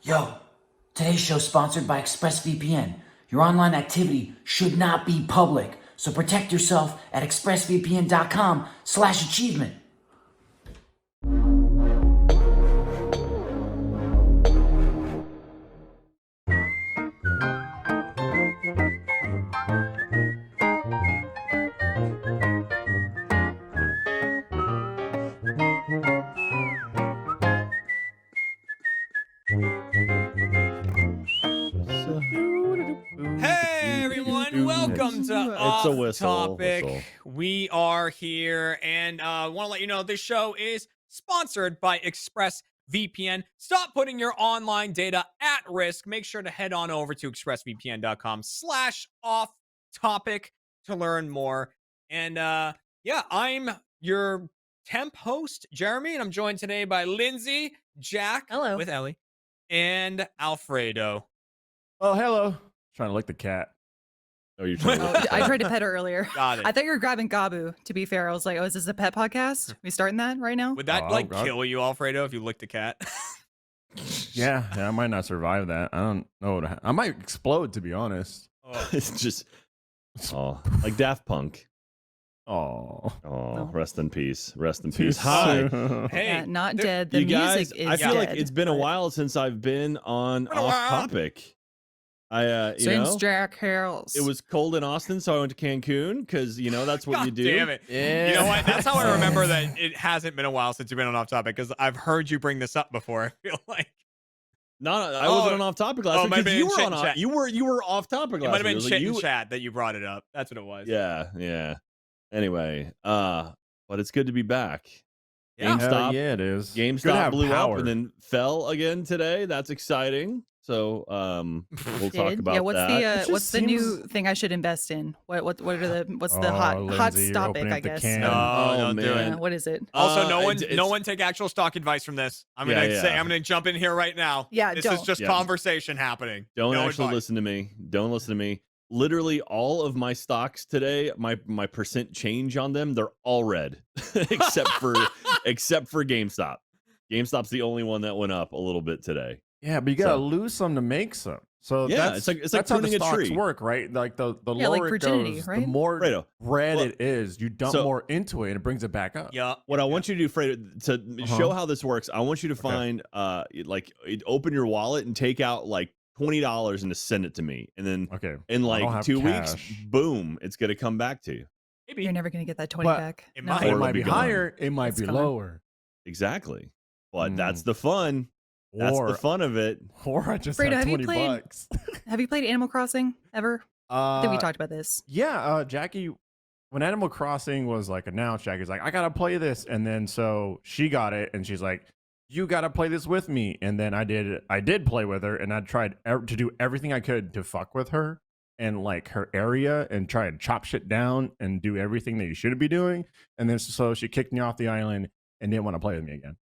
Yo, today's show is sponsored by Expressvpn. Your online activity should not be public, so protect yourself at expressvpn.com/achievement. Hey everyone, welcome to Off a whistle, Topic. whistle. We are here and want to let you know this show is sponsored by ExpressVPN. Stop putting your online data at risk. Make sure to head on over to expressvpn.com/off topic to learn more. And yeah, I'm your temp host, Jeremy, and I'm joined today by Lindsay, Jack, Hello. with Ellie, and Alfredo. Oh, hello. Trying to lick the cat. Oh, you're trying Oh, to I tried to pet her earlier. Got it. I thought you were grabbing Gabu, to be fair. I was like, oh, is this a pet podcast? We starting that right now? Would that Oh, kill you, Alfredo, if you licked a cat? Yeah, I might not survive that. I don't know. I might explode, to be honest. Oh. It's just, like Daft Punk. Oh, Oh, rest in peace. Rest in too peace. Hi. soon. Hey, Yeah, not there- dead. The You guys, music is I feel like dead, it's been a but- while since I've been on Been a Off while. Topic. You Since know, Jack Harrell's. it was cold in Austin, so I went to Cancun because, that's what God you do. damn it. Yeah. You know what? That's how I remember that it hasn't been a while since you've been on Off Topic, because I've heard you bring this up before. I feel like No, I wasn't on Off Topic last it week might have because been you in were Chit on. and Chat. You were Off Topic it last might have week. been It was Chit like and you- Chat that you brought it up. That's what it was. Yeah. Anyway, but it's good to be back. Yeah. GameStop. Hell yeah, it is. Good to GameStop have blew power. up and then fell again today. That's exciting. So we'll talk about yeah, what's that. the just what's the new seems- thing I should invest in? What's the Oh, hot Lindsay, you're topic? opening I up the guess. can. No, Oh, don't do man. it. What is it? Also, no it's- one take actual stock advice from this. I'm gonna Yeah, say yeah. I'm gonna jump in here right now. Yeah, This is don't. just Yeah. conversation happening. Don't No actually advice. listen to me. Don't listen to me. Literally all of my stocks today, my percent change on them, they're all red. except for GameStop. GameStop's the only one that went up a little bit today. Yeah, but you gotta So- lose some to make some. So Yeah, that's it's like that's how the pruning a stocks tree. work, right? Like the Yeah, like lower it virginity, goes, right? the more Fredo. red Well, it is. You dump so- more into it, and it brings it back up. Yeah. What I want you to do, Fredo, to Uh-huh. show how this works, I want you to find open your wallet and take out like $20 and to send it to me. And then Okay. in I like don't have 2 weeks, cash. boom, it's gonna come back to you. Maybe. You're never gonna get that 20 But back. it No. might. It Or it'll might be be gone. higher. It might It's be gone. lower. Exactly. But Mm. that's the fun. That's the Or fun of it. or I just Fredo, have have you 20 played- bucks. Have you played Animal Crossing ever? I think we talked about this. Yeah, Jackie, when Animal Crossing was like announced, Jackie's like, I gotta play this, and then so she got it, and she's like, you gotta play this with me, and then I did play with her, and I tried to do everything I could to fuck with her and like her area and try and chop shit down and do everything that you shouldn't be doing, and then so she kicked me off the island and didn't want to play with me again.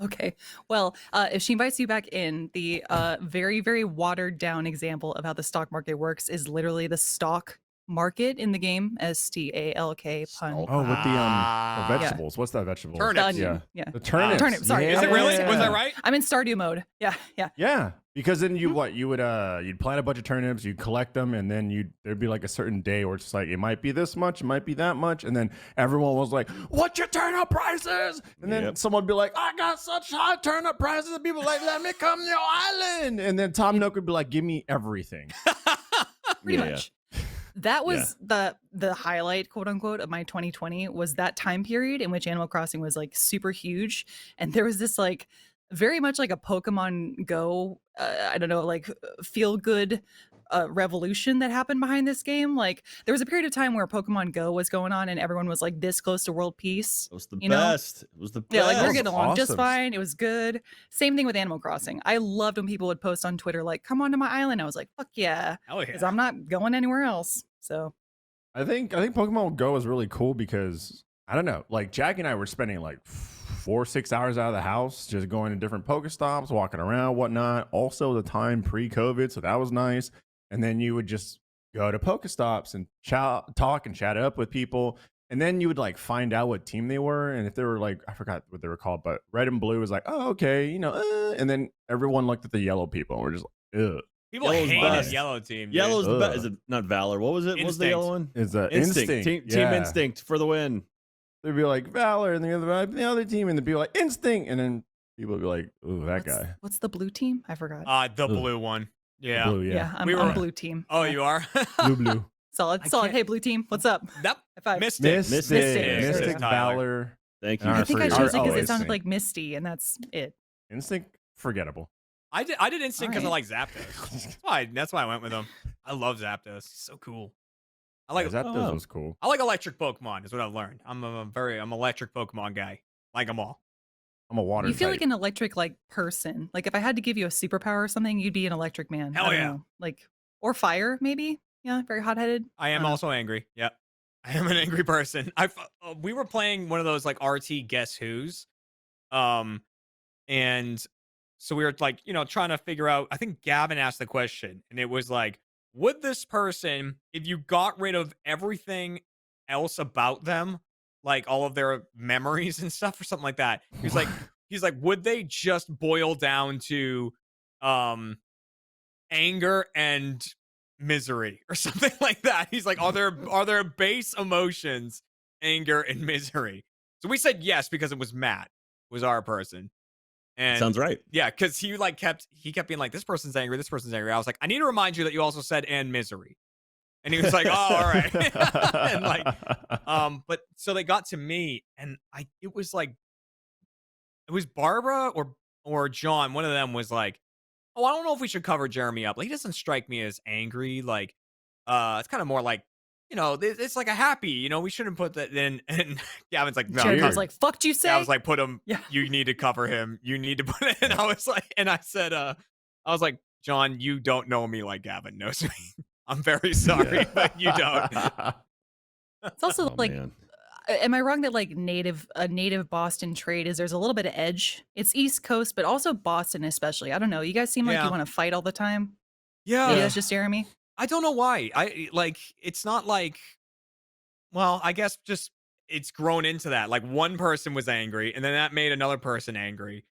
Okay. Well, if she invites you back in, the very, very watered down example of how the stock market works is literally the stock market in the game. STALK pun. Stalk. Oh, with the Ah. vegetables. What's that vegetable? Turnips. Yeah, Yeah. the turnips. Turnip, sorry. Is it really? Yeah. Was I right? I'm in Stardew mode. Yeah. Yeah, because then you Mhm. what you would you'd plant a bunch of turnips, you'd collect them, and then there'd be like a certain day where it's just like it might be this much, it might be that much, and then everyone was like, "What's your turnip prices?" And then Yep. someone would be like, "I got such high turnip prices," and people like, "Let me come to your island," and then Tom Nook would be like, "Give me everything." Pretty Yeah. much. That was the highlight, quote unquote, of my 2020 was that time period in which Animal Crossing was like super huge, and there was this like very much like a Pokemon Go, I don't know, like feel good revolution that happened behind this game. Like there was a period of time where Pokemon Go was going on, and everyone was like this close to world peace. It was the You know? best. It was the best. Yeah, like we're That's getting along just awesome. fine. It was good. Same thing with Animal Crossing. I loved when people would post on Twitter like, "Come on to my island." I was like, "Fuck yeah," Hell because yeah. I'm not going anywhere else. So I think Pokemon Go is really cool because I don't know, like Jack and I were spending like 4 or 6 hours out of the house, just going to different Pokestops, walking around, whatnot. Also, the time pre-COVID, so that was nice. And then you would just go to Pokestops and talk and chat up with people. And then you would like find out what team they were, and if they were like, I forgot what they were called, but red and blue was like, oh, okay, and then everyone looked at the yellow people and were just like, ugh. People Yellow's hated best. Yellow team. Dude. Yellow's the Ugh. best. Is it not Valor? What was it? What was the yellow one? Is that Instinct. instinct? Team Instinct for the win. They'd be like Valor, and the other team, and they'd be like Instinct, and then people would be like, ooh, that guy. What's the blue team? I forgot. The blue one. Yeah. Blue, yeah, I'm, We I'm were- blue team. Oh, Yeah. you are? blue. Solid. I Solid. can't- Hey, blue team. What's up? Yep. High five. Mystic. Mystic, Tyler. Valor. Thank you. And I our think I free- chose it because it always sounded think. like Misty, and that's it. Instinct, forgettable. I did Instinct because I like Zapdos. That's why I went with him. I love Zapdos. He's so cool. I like Zapdos was cool. I like electric Pokemon. Is what I've learned. I'm electric Pokemon guy. Like them all. I'm a water. You feel type. like an electric person. Like if I had to give you a superpower or something, you'd be an electric man. Hell I don't yeah. know. Like or fire maybe. Yeah, very hot headed. I am also angry. Yep. I am an angry person. We were playing one of those like RT Guess Who's. And so we were like, trying to figure out, I think Gavin asked the question, and it was like, would this person, if you got rid of everything else about them, like all of their memories and stuff or something like that, he's like, would they just boil down to anger and misery or something like that? He's like, are there base emotions, anger and misery? So we said yes because it was Matt, was our person. And Sounds right. yeah, because he kept being like, this person's angry, this person's angry. I was like, I need to remind you that you also said and misery. And he was like, oh, all right. And like, but so they got to me, and it was Barbara or John. One of them was like, oh, I don't know if we should cover Jeremy up. Like, he doesn't strike me as angry. Like, it's kind of more like, it's like a happy, we shouldn't put that in. And Gavin's like, no. Jared was like, fuck'd you say? I was like, put him. Yeah. You need to cover him. You need to put it. And I was like, and I said, I was like, John, you don't know me like Gavin knows me. I'm very sorry, but you don't. It's also Oh, like, man. am I wrong that like a native Boston trait is there's a little bit of edge? It's East Coast, but also Boston especially. I don't know. You guys seem like Yeah. you want to fight all the time. Yeah. Maybe that's just Jeremy. I don't know why. It's not like, well, I guess just it's grown into that. Like one person was angry, and then that made another person angry.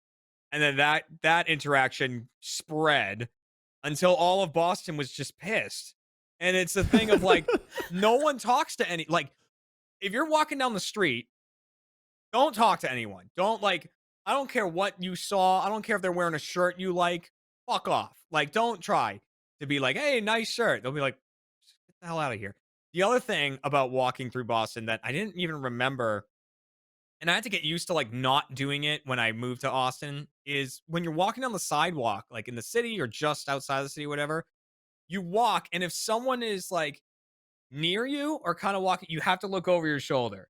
And then that interaction spread until all of Boston was just pissed. And it's a thing of like, no one talks to like, if you're walking down the street, don't talk to anyone. I don't care what you saw. I don't care if they're wearing a shirt you like. Fuck off. Like, don't try to be like, hey, nice shirt. They'll be like, get the hell out of here. The other thing about walking through Boston that I didn't even remember, and I had to get used to like not doing it when I moved to Austin, is when you're walking down the sidewalk, like in the city or just outside the city, whatever, you walk, and if someone is like near you or kind of walking, you have to look over your shoulder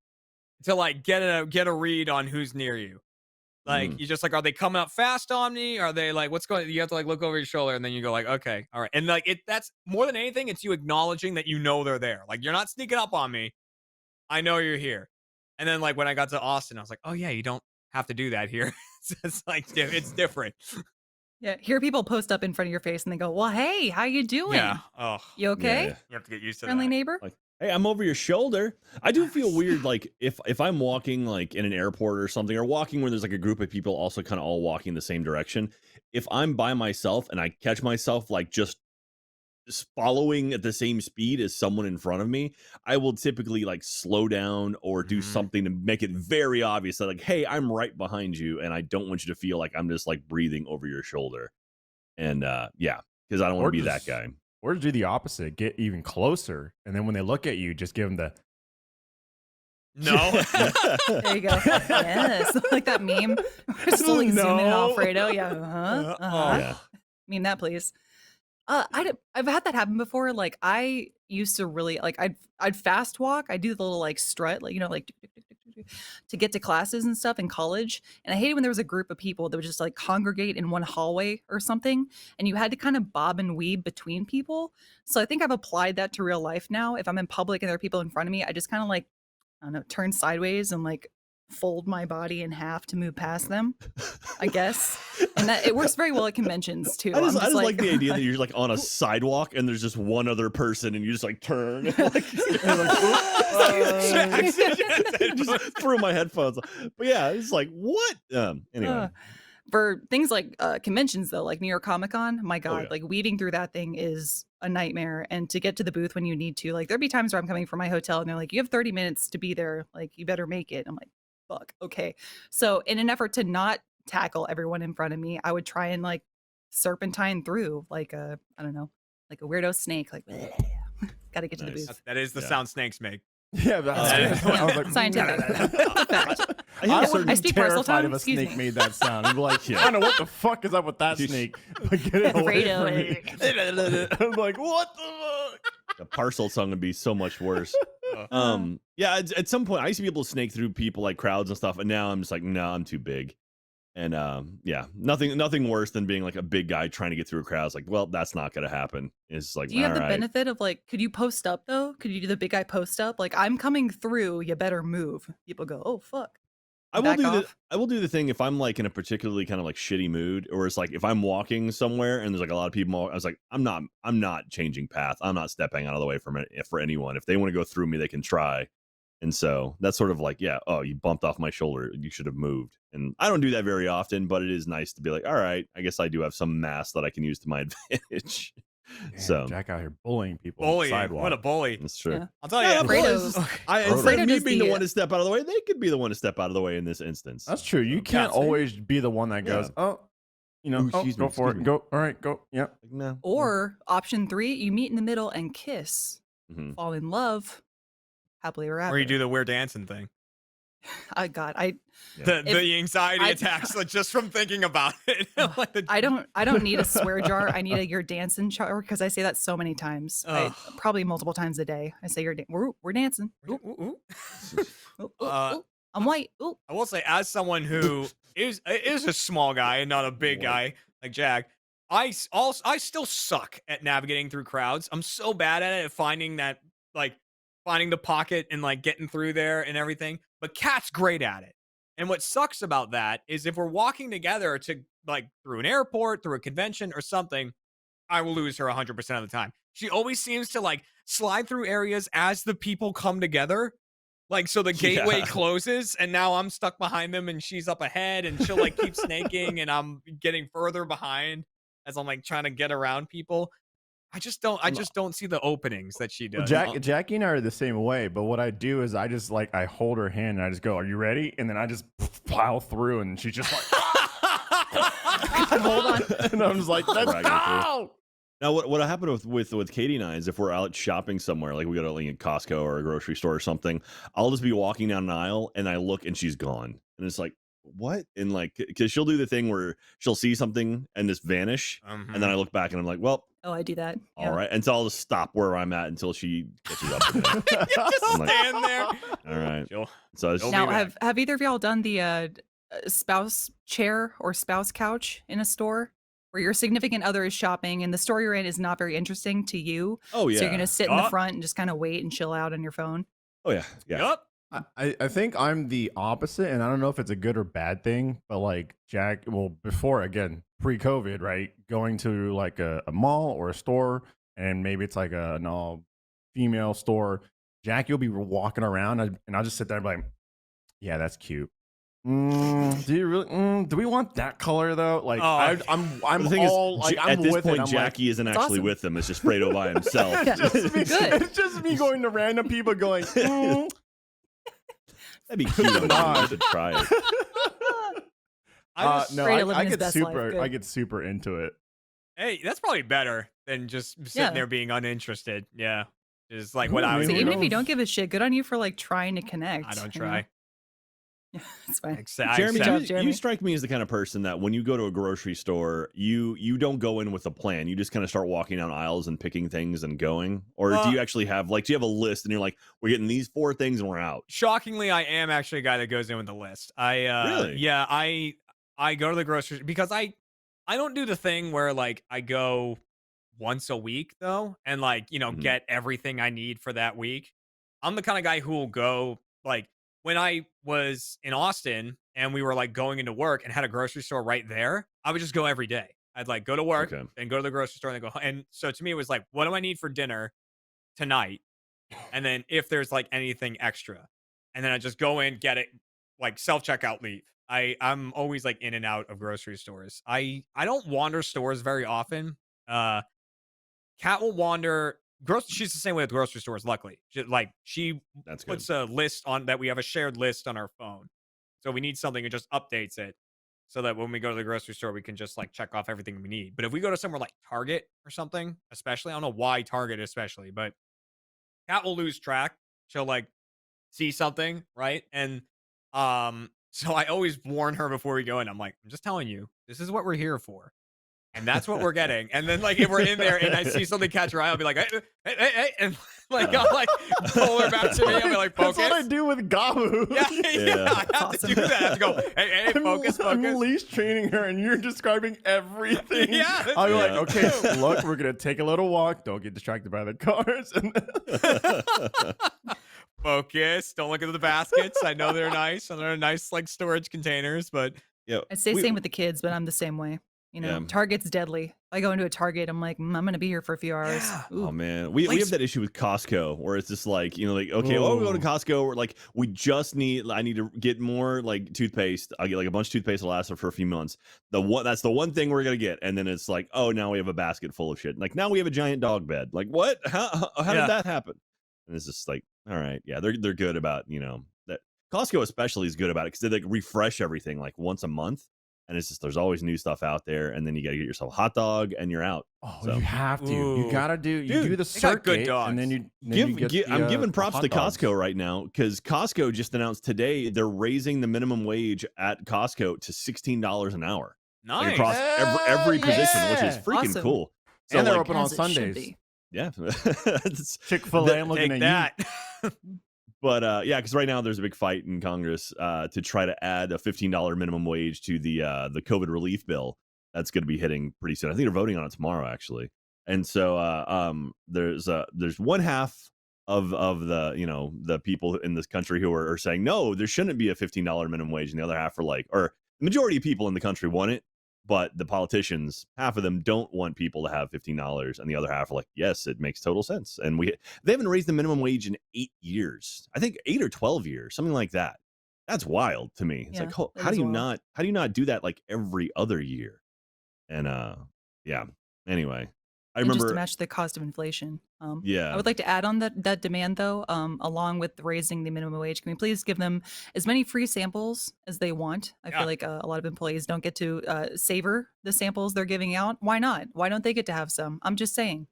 to like get a read on who's near you. Like, you just like, are they coming up fast on me? Are they like, what's going on? You have to like look over your shoulder, and then you go like, okay, all right. And like that's more than anything, it's you acknowledging that they're there. Like, you're not sneaking up on me. I know you're here. And then like when I got to Austin, I was like, oh yeah, you don't have to do that here. It's like, it's different. Yeah. Hear people post up in front of your face and they go, well, hey, how you doing? Yeah. Oh, You okay? Yeah. you have to get used to Friendly that. neighbor? Like, hey, I'm over your shoulder. I do feel weird, like if I'm walking like in an airport or something, or walking where there's like a group of people also kind of all walking the same direction. If I'm by myself and I catch myself like just following at the same speed as someone in front of me, I will typically like slow down or do something to make it very obvious that like, hey, I'm right behind you, and I don't want you to feel like I'm just like breathing over your shoulder. And yeah, because I don't want to be that guy. Or to do the opposite, get even closer, and then when they look at you, just give them the. No. There you go. Yes. Like that meme. We're slowly zooming in No. Alfredo. Yeah. Uh-huh. Uh-huh. Yeah. Meme that, please. I've had that happen before. Like I used to really like I'd fast walk. I do the little like strut, like like to get to classes and stuff in college. And I hated when there was a group of people that would just like congregate in one hallway or something, and you had to kind of bob and weave between people. So I think I've applied that to real life now. If I'm in public and there are people in front of me, I just kind of like, I don't know, turn sideways and like fold my body in half to move past them, I guess. And that it works very well at conventions too. I just like the idea that you're like on a sidewalk and there's just one other person and you just like turn and like, just threw my headphones. But yeah, it's like what? Anyway. For things like conventions though, like New York Comic Con, my God, yeah. like weeding through that thing is a nightmare. And to get to the booth when you need to, like there'd be times where I'm coming from my hotel and they're like, you have 30 minutes to be there. Like you better make it. I'm like, fuck, okay. So in an effort to not tackle everyone in front of me, I would try and like serpentine through like a, I don't know, like a weirdo snake, like got to get to the booth. That is the sound snakes make. Yeah, that's I was like, Scientific. Fact. I speak Parcel terrified Tongue? if a Excuse snake me. made that sound. I'd be like, I don't know what the fuck is up with that snake. But get it away from me. I'm like, what the fuck? The parcel tongue would be so much worse. Yeah, at some point I used to be able to snake through people like crowds and stuff, and now I'm just like, no, I'm too big. And yeah, nothing worse than being like a big guy trying to get through a crowd. It's like, well, that's not gonna happen. It's like, Do you have the all right. benefit of like, could you post up though? Could you do the big guy post up? Like, I'm coming through, you better move. People go, oh fuck. I will back do off. I will do the thing if I'm like in a particularly kind of like shitty mood, or it's like if I'm walking somewhere and there's like a lot of people. I was like, I'm not changing path. I'm not stepping out of the way for anyone. If they want to go through me, they can try. And so that's sort of like, yeah, oh, you bumped off my shoulder. You should have moved. And I don't do that very often, but it is nice to be like, all right, I guess I do have some mass that I can use to my advantage. Damn, So Jack out here bullying people on the Bullying. sidewalk. What a bully. that's true. Yeah. I'll tell Yeah, you. but Fredo- it's just- instead Fredo of me does being the the, one to step out of the way, they could be the one to step out of the way in this instance. That's true. You can't see? always be the one that goes, oh, you know, Ooh, oh, excuse go me, for excuse it. me. Go. All right, go. Yeah. Like, no. Or option 3, you meet in the middle and kiss, Mhm. fall in love, happily ever after. Or you do the weird dancing thing. God, The anxiety I- attacks just from thinking about it. Like the- I don't need a swear jar. I need a you're dancing jar because I say that so many times. Ugh. Probably multiple times a day. I say we're dancing. Ooh, Ooh, ooh. ooh, ooh, Uh, ooh. I'm white. Ooh. I will say, as someone who is a small guy and not a big guy like Jack, I still suck at navigating through crowds. I'm so bad at it, at finding the pocket and like getting through there and everything. But Kat's great at it. And what sucks about that is if we're walking together to like through an airport, through a convention or something, I will lose her 100% of the time. She always seems to like slide through areas as the people come together. Like, so the gateway Yeah. closes and now I'm stuck behind them and she's up ahead and she'll like keep snaking and I'm getting further behind as I'm like trying to get around people. I just don't see the openings that she does. Jackie and I are the same way, but what I do is I just like I hold her hand and I just go, "Are you ready?" And then I just plow through, and she's just like, Hold on. and I'm just like, "Let's Dragging go!" Now, what happened with Katie and I is if we're out shopping somewhere, like we go to like a Costco or a grocery store or something, I'll just be walking down an aisle and I look and she's gone, and it's like, what? And like, because she'll do the thing where she'll see something and just vanish, and then I look back and I'm like, well, Oh, I do that. Yeah. all right, and so I'll just stop where I'm at until she catches up. Again. just I'm like, stand there. all right, She'll- so I was she'll just, be Now, back. have either of y'all done the spouse chair or spouse couch in a store where your significant other is shopping and the store you're in is not very interesting to you? oh yeah, So you're gonna sit in the Yup. front and just kind of wait and chill out on your phone. oh yeah, yeah. Yup. I think I'm the opposite, and I don't know if it's a good or bad thing, but like Jack, well, before again, pre-COVID, right? Going to like a mall or a store, and maybe it's like an all female store. Jack, you'll be walking around, and I'll just sit there and be like, yeah, that's cute. Do you really? Do we want that color though? Like, Oh. I'm The thing all is, like, I'm at this with point, it. I'm Jackie isn't actually awesome. with them. It's just Fredo by himself. Yeah. Like, Good. it's just me going to random people going, That'd be cute. Nah. I should try it. I just, no, Fredo living I his get best life. super, Good. I get super into it. hey, that's probably better than just sitting Yeah. there being uninterested. Yeah. Is like Who what I would So Who do. even if you knows? don't give a shit, good on you for like trying to connect. I don't you know? try. It's fine. I Jeremy, accept. you, Jeremy. you strike me as the kind of person that when you go to a grocery store, you don't go in with a plan. You just kind of start walking down aisles and picking things and going. Or do you actually have do you have a list and you're like, we're getting these 4 things and we're out? Shockingly, I am actually a guy that goes in with a list. Really? Yeah, I go to the grocery because I don't do the thing where like I go once a week though and like, Mhm. get everything I need for that week. I'm the kind of guy who will go like when I was in Austin and we were like going into work and had a grocery store right there, I would just go every day. I'd like go to work Okay. and go to the grocery store and then go home. And so to me, it was like, what do I need for dinner tonight? And then if there's like anything extra, and then I just go in, get it, like self checkout, leave. I'm always like in and out of grocery stores. I don't wander stores very often. Kat will wander. She's the same way with grocery stores. Luckily, she That's good. puts a list on that. We have a shared list on our phone, so we need something, it just updates it, so that when we go to the grocery store, we can just like check off everything we need. But if we go to somewhere like Target or something, especially, I don't know why Target especially, but Kat will lose track. She'll like see something, right? And so I always warn her before we go in. I'm like, I'm just telling you, this is what we're here for. And that's what we're getting. And then like if we're in there and I see something catch her eye, I'll be like, hey, and like I'll like pull her back to me. I'll be like, focus. That's what I do with Gabu. Yeah, Yeah. I have to do that. I have to go, hey, focus. I'm least training her, and you're describing everything. Yeah. I'll be like, Yeah. okay, look, we're gonna take a little walk. Don't get distracted by the cars. Focus. Don't look at the baskets. I know they're nice. And they're nice like storage containers, but Yeah. I'd say same with the kids, but I'm the same way. You know, Yeah. Target's deadly. If I go into a Target, I'm like, I'm going to be here for a few hours. Yeah. Ooh. Oh man, we have that issue with Costco where it's just like, you know, like, okay, oh, we go to Ooh. Costco, we're like, I need to get more like toothpaste. I'll get like a bunch of toothpaste that'll last for a few months. That's the one thing we're gonna get, and then it's like, oh, now we have a basket full of shit. Like now we have a giant dog bed. Like what? How Yeah. did that happen? And it's just like, all right, yeah, they're good about, you know, that. Costco especially is good about it because they like refresh everything like once a month. And it's just, there's always new stuff out there, and then you got to get yourself a hot dog, and you're out. Oh, So- you have to. Ooh. You gotta do. You Dude, do the they got good circuit, dogs. and then you get. I'm the, giving the props hot to dogs. Costco right now because Costco just announced today they're raising the minimum wage at Costco to $16 an hour, like, nice. across every position, which is Yeah. freaking Awesome. cool. So And they're like, open on As it should Sundays. be. yeah, It's- Chick-fil-A. I'm looking Take at that. but yeah, because right now there's a big fight in Congress to try to add a $15 minimum wage to the COVID relief bill that's going to be hitting pretty soon. I think they're voting on it tomorrow, actually. And so there's one half of the, you know, the people in this country who are saying no, there shouldn't be a $15 minimum wage, and the other half are like, or the majority of people in the country want it, but the politicians, half of them don't want people to have $15, and the other half are like, yes, it makes total sense. And they haven't raised the minimum wage in 8 years. I think 8 or 12 years, something like that. That's wild to me. It's Yeah, like, that how is do you wild. not do that like every other year? And yeah. Anyway, I And just to remember. match the cost of inflation. I Yeah. would like to add on that demand though, along with raising the minimum wage. Can we please give them as many free samples as they want? I Yeah. feel like a lot of employees don't get to savor the samples they're giving out. Why not? Why don't they get to have some? I'm just saying.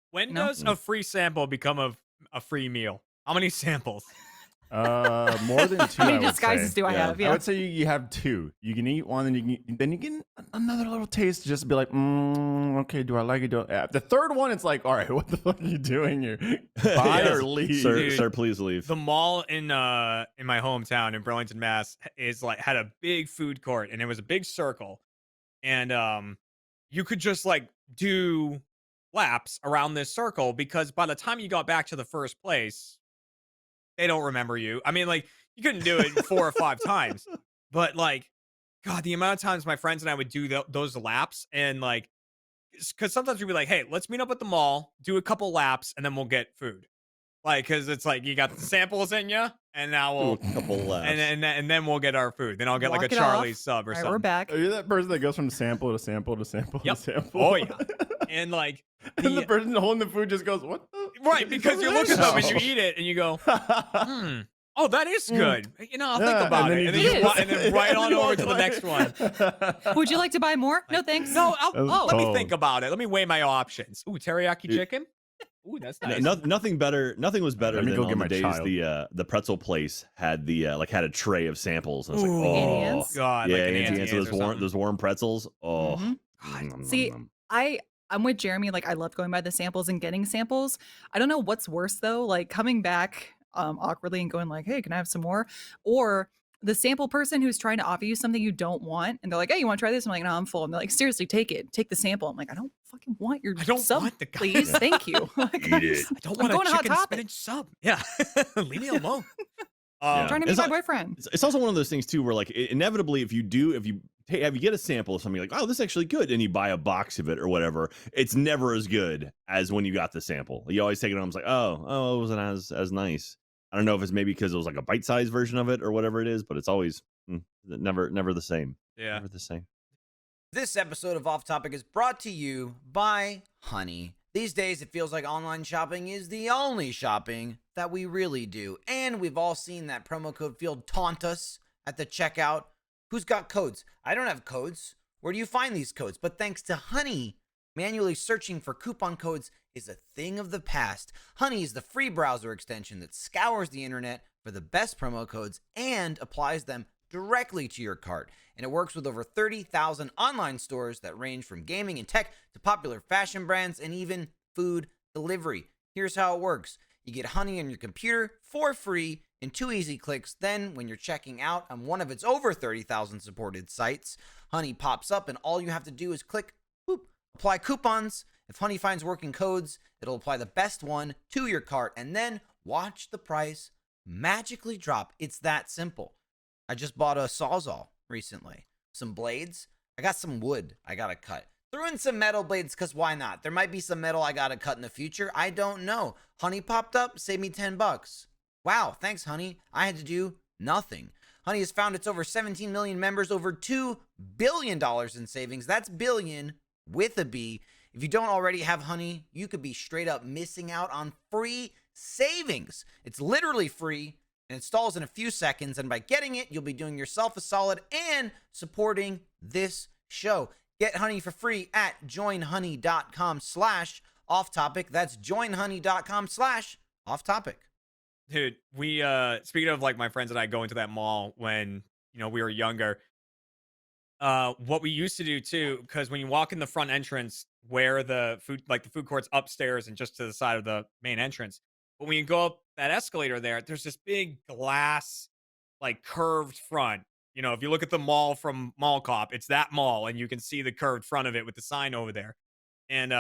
When No. does a free sample become a free meal? How many samples? more than two. How many I would disguises say. do I Yeah. have? I Yeah. would say you have two. You can eat one, and then you get another little taste. Just to be like, okay, do I like it? The third one, it's like, all right, what the fuck are you doing here? Buy Yes. or leave. Sir, Dude. sir, please leave. The mall in my hometown in Burlington, Mass, is like had a big food court, and it was a big circle, and you could just like do laps around this circle because by the time you got back to the first place, they don't remember you. I mean, like you couldn't do it 4 or 5 times, but like, God, the amount of times my friends and I would do those laps, and like, because sometimes we'd be like, hey, let's meet up at the mall, do a couple laps, and then we'll get food. Like, because it's like you got the samples in you, and now Do we'll a couple laughs. and then we'll get our food. Then I'll get like Walk a it off. Charlie's sub or All right, something. we're back. Are you that person that goes from sample to sample to sample Yep. to sample? Oh, yeah. And like, And the person holding the food just goes, what the? right, because you look at them and you delicious. eat it and you go, oh, that is good. You know, I'll Yeah, think about and it. then And you then, just- and then right on You over walk to the away. next one. Would you like to buy more? No, thanks. No, That's let me cold. think about it. Let me weigh my options. Ooh, teriyaki Dude. chicken. Ooh, that's nice. Nothing was better Let me than go on get the my days child. the pretzel place had the had a tray of samples. And I was Ooh. like, Auntie oh, Anne's? God, yeah, like an Auntie Auntie Anne's, Anne's or something. those warm pretzels. Oh, Mhm. God. nom, nom, See, nom. I'm with Jeremy. Like, I love going by the samples and getting samples. I don't know what's worse though, like coming back awkwardly and going like, "Hey, can I have some more?" Or the sample person who's trying to offer you something you don't want, and they're like, "Hey, you want to try this?" I'm like, "No, I'm full." And they're like, "Seriously, take it. Take the sample." I'm like, "I don't fucking want your I don't sub, want the please. goddamn- Thank you." Like, Eat it. I don't I'm want a going to Hot chicken Topic. spinach sub. Yeah, leave me alone. I'm trying to be It's my not- boyfriend. It's also one of those things too, where like inevitably, if you get a sample of something like, oh, this is actually good, and you buy a box of it or whatever, it's never as good as when you got the sample. You always take it home, it's like, oh, it wasn't as nice. I don't know if it's maybe because it was like a bite-sized version of it or whatever it is, but it's always never the same. Yeah. Never the same. This episode of Off Topic is brought to you by Honey. These days, it feels like online shopping is the only shopping that we really do. And we've all seen that promo code field taunt us at the checkout. Who's got codes? I don't have codes. Where do you find these codes? But thanks to Honey, manually searching for coupon codes is a thing of the past. Honey is the free browser extension that scours the internet for the best promo codes and applies them directly to your cart. And it works with over 30,000 online stores that range from gaming and tech to popular fashion brands and even food delivery. Here's how it works. You get Honey on your computer for free in 2 easy clicks. Then when you're checking out on one of its over 30,000 supported sites, Honey pops up and all you have to do is click, boop, apply coupons. If Honey finds working codes, it'll apply the best one to your cart and then watch the price magically drop. It's that simple. I just bought a Sawzall recently. Some blades. I got some wood I gotta cut. Threw in some metal blades because why not? There might be some metal I gotta cut in the future. I don't know. Honey popped up, saved me $10. Wow, thanks, Honey. I had to do nothing. Honey has found its over 17 million members, over $2 billion in savings. That's billion with a B. If you don't already have Honey, you could be straight up missing out on free savings. It's literally free. It installs in a few seconds, and by getting it, you'll be doing yourself a solid and supporting this show. Get Honey for free at joinhoney.com/offtopic. That's joinhoney.com/offtopic. Dude, we speaking of like my friends and I going to that mall when we were younger. What we used to do too, because when you walk in the front entrance where the food court's upstairs and just to the side of the main entrance. But when you go up that escalator there's this big glass, like curved front. If you look at the mall from Mall Cop, it's that mall, and you can see the curved front of it with the sign over there. And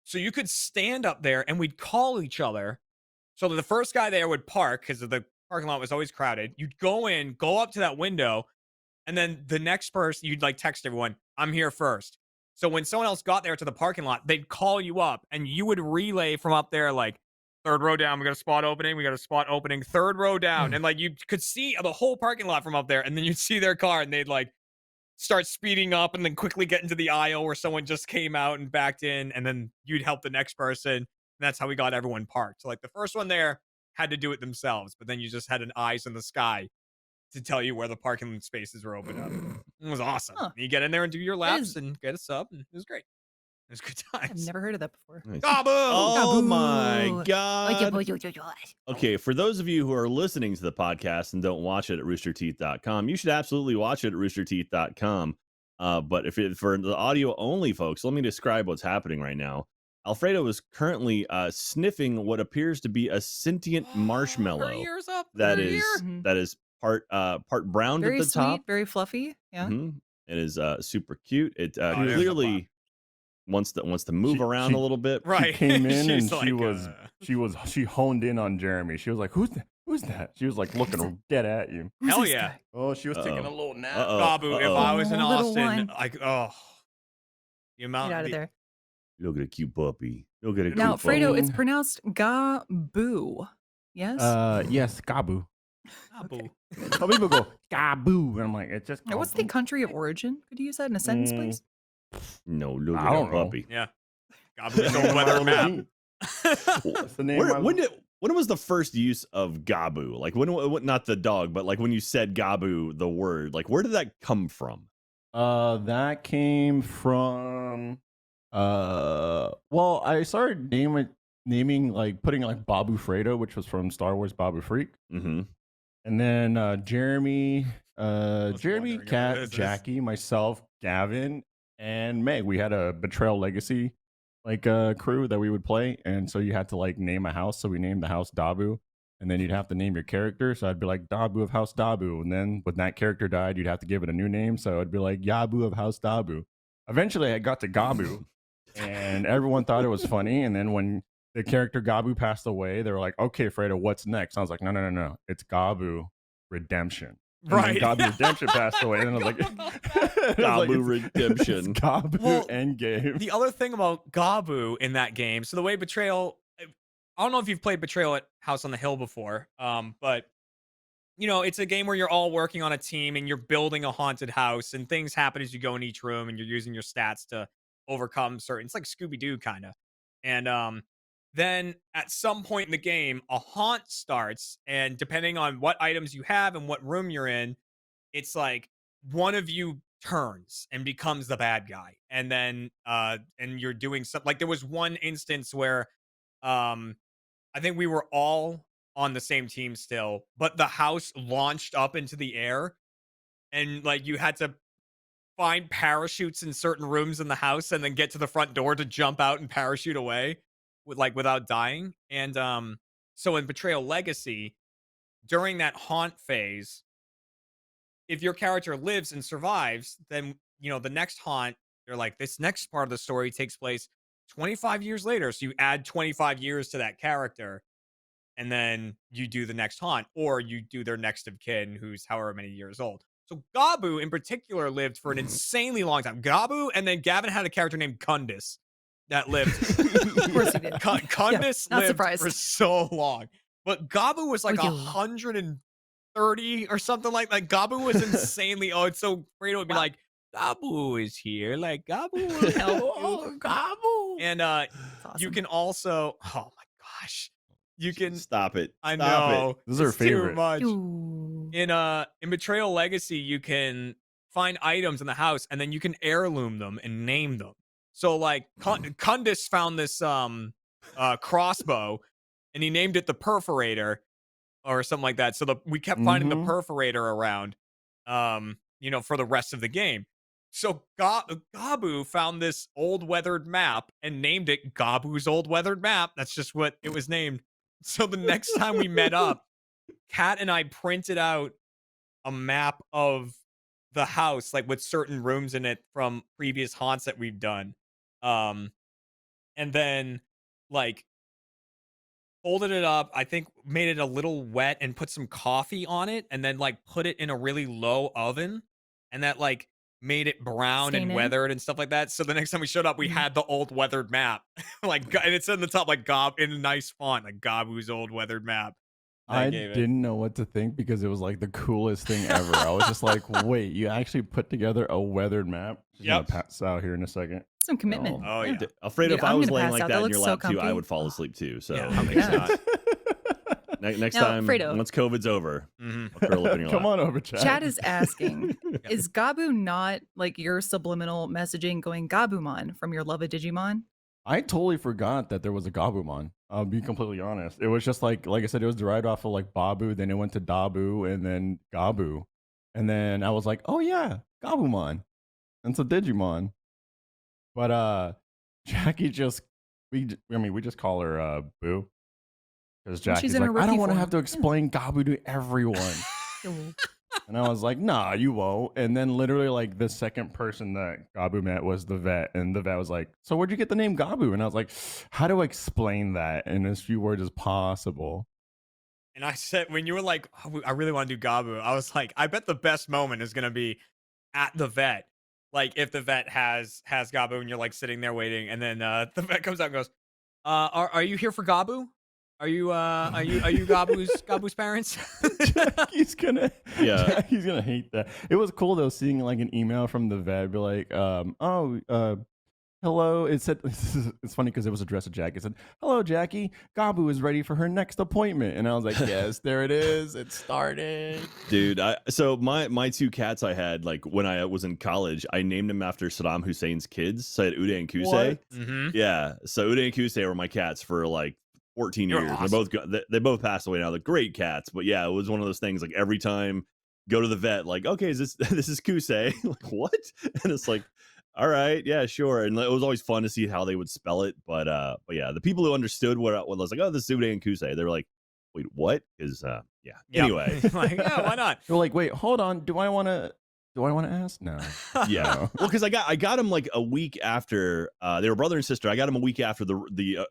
so you could stand up there, and we'd call each other. So the first guy there would park because the parking lot was always crowded. You'd go in, go up to that window, and then the next person, you'd like text everyone, "I'm here first." So when someone else got there to the parking lot, they'd call you up, and you would relay from up there like, "Third row down, we got a spot opening, third row down." And like you could see the whole parking lot from up there, and then you'd see their car and they'd like start speeding up and then quickly get into the aisle where someone just came out and backed in, and then you'd help the next person. And that's how we got everyone parked. So like the first one there had to do it themselves, but then you just had an eyes in the sky to tell you where the parking spaces were open up. It was awesome. Huh. You get in there and do your laps and get a sub, and it was great. It was good I've times. never heard of that before. Nice. Gabu! Oh Gabu. my god. Okay, for those of you who are listening to the podcast and don't watch it at roosterteeth.com, you should absolutely watch it at roosterteeth.com. But for the audio only folks, let me describe what's happening right now. Alfredo is currently sniffing what appears to be a sentient marshmallow Her ears up. that her is ear. that is part brown Very at the sweet, top. very fluffy. Yeah. Mhm. It is super cute. It there's the clearly wants to move around a little bit. Right. She came in and She's she honed in on Jeremy. She was like, "Who's that? Who's that?" She was like looking dead at you. Who's Hell this yeah. guy? Oh, she was taking a Uh-oh. little nap. Gabu, if I was in Oh, little Austin, one. the amount Get out of there. Look at a cute puppy. Look at a Now, cute Fredo, puppy. it's pronounced Gabu. Yes. Yes, Gabu. Gabu. Some people go Gabu, and I'm like, it's just. Now, what's the Gabu. country of origin? Could you use that in a sentence, Mm. please? No, look I at a don't know. puppy. Yeah. Gabu is a weather map. That's the name. When was the first use of Gabu? Like when not the dog, but like when you said Gabu, the word, like where did that come from? That came from. Well, I started naming like putting like Babu Fredo, which was from Star Wars Babu Freak, Mm-hmm. and then Jeremy, wondering if Kat, it is this. Jackie, myself, Gavin, and Meg. We had a Betrayal Legacy crew that we would play, and so you had to like name a house. So we named the house Dabu, and then you'd have to name your character. So I'd be like Dabu of House Dabu, and then when that character died, you'd have to give it a new name. So I'd be like Yabu of House Dabu. Eventually, I got to Gabu, and everyone thought it was funny. And then when the character Gabu passed away, they were like, okay, Fredo, what's next? I was like, no. It's Gabu Redemption. And then Right. Gabu Redemption passed away. And then I was like, Gabu Redemption. It's Gabu Well, Endgame. The other thing about Gabu in that game, so the way Betrayal, I don't know if you've played Betrayal at House on the Hill before, but it's a game where you're all working on a team and you're building a haunted house and things happen as you go in each room and you're using your stats to overcome certain. It's like Scooby-Doo kind of. And then at some point in the game, a haunt starts, and depending on what items you have and what room you're in, it's like one of you turns and becomes the bad guy, and then and you're doing something. Like there was one instance where I think we were all on the same team still, but the house launched up into the air, and like you had to find parachutes in certain rooms in the house and then get to the front door to jump out and parachute away without dying. And so in Betrayal Legacy, during that haunt phase, if your character lives and survives, then the next haunt, they're like, this next part of the story takes place 25 years later. So you add 25 years to that character, and then you do the next haunt, or you do their next of kin, who's however many years old. So Gabu in particular lived for an insanely long time. Gabu, and then Gavin had a character named Kundus that lived. Of course he did. Kundus not lived surprised. for so long. But Gabu was like Oh, yeah. 130 or something like that. Gabu was insanely old. So Fredo would be Wow. like, Gabu is here. Like, Gabu will help you. Gabu. And That's you awesome. can also, oh my gosh. You can, Stop it. I Stop know. it. This is our it's too favorite. much. Ooh. In Betrayal Legacy, you can find items in the house and then you can heirloom them and name them. So like Kundus found this crossbow and he named it the Perforator or something like that. So we kept finding the Perforator around for the rest of the game. So Gabu found this old weathered map and named it Gabu's Old Weathered Map. That's just what it was named. So the next time we met up, Kat and I printed out a map of the house, like with certain rooms in it from previous haunts that we've done. And then like folded it up, I think made it a little wet and put some coffee on it, and then like put it in a really low oven, and that like made it brown Stain and in? weathered and stuff like that. So the next time we showed up, we had the old weathered map. And it said in the top like Gob in a nice font, like Gabu's Old Weathered Map. I gave it. didn't know what to think because it was like the coolest thing ever. I was just like, wait, you actually put together a weathered map? She's gonna Yep. pass out here in a second. Some commitment. Oh yeah. Afraid Dude, if I I'm was gonna laying pass like out. that That in your looks so lap too, I comfy. would fall asleep too. So Yeah, how next makes time, not? next Now, time, Fredo. once COVID's over, Mhm. I'll curl up in your Come lap. on over, Chad. Chad is asking, is Gabu not like your subliminal messaging going Gabumon from your love of Digimon? I totally forgot that there was a Gabumon. I'll be completely honest. It was just like I said, it was derived off of like Babu, then it went to Dabu, and then Gabu. And then I was like, oh yeah, Gabumon. And so Digimon. But Jackie we just call her Boo. Because Well, Jackie's she's in like, her I don't rookie want to form. have to explain Gabu to everyone. Ooh. And I was like, nah, you won't. And then literally like the second person that Gabu met was the vet. And the vet was like, so where'd you get the name Gabu? And I was like, how do I explain that in as few words as possible? And I said, when you were like, oh, I really want to do Gabu, I was like, I bet the best moment is going to be at the vet. Like if the vet has Gabu and you're like sitting there waiting, and then the vet comes out and goes, are you here for Gabu? Are you Gabu's parents? Jackie's gonna Yeah. Jackie's gonna hate that. It was cool though seeing like an email from the vet be like, hello. It said it's funny because it was addressed to Jackie. It said, hello, Jackie. Gabu is ready for her next appointment. And I was like, yes, there it is. It started. Dude, so my two cats I had, like when I was in college, I named them after Saddam Hussein's kids. So I had Uday and Kusei. What? Mm-hmm. Yeah. So Uday and Kusei were my cats for like 14 You're years. awesome. They both passed away now. They're great cats. But yeah, it was one of those things like every time go to the vet, like, okay, is this is Kusei? Like, what? And it's like, all right, yeah, sure. And it was always fun to see how they would spell it. But yeah, the people who understood what I was like, oh, this is Uday and Kusei, they were like, wait, what? Is yeah. Yep. Anyway. Like, yeah, why not? You're like, wait, hold on. Do I want to Do I want to ask? No. Yeah. No. Well, because I got him like a week after they were brother and sister. I got him a week after the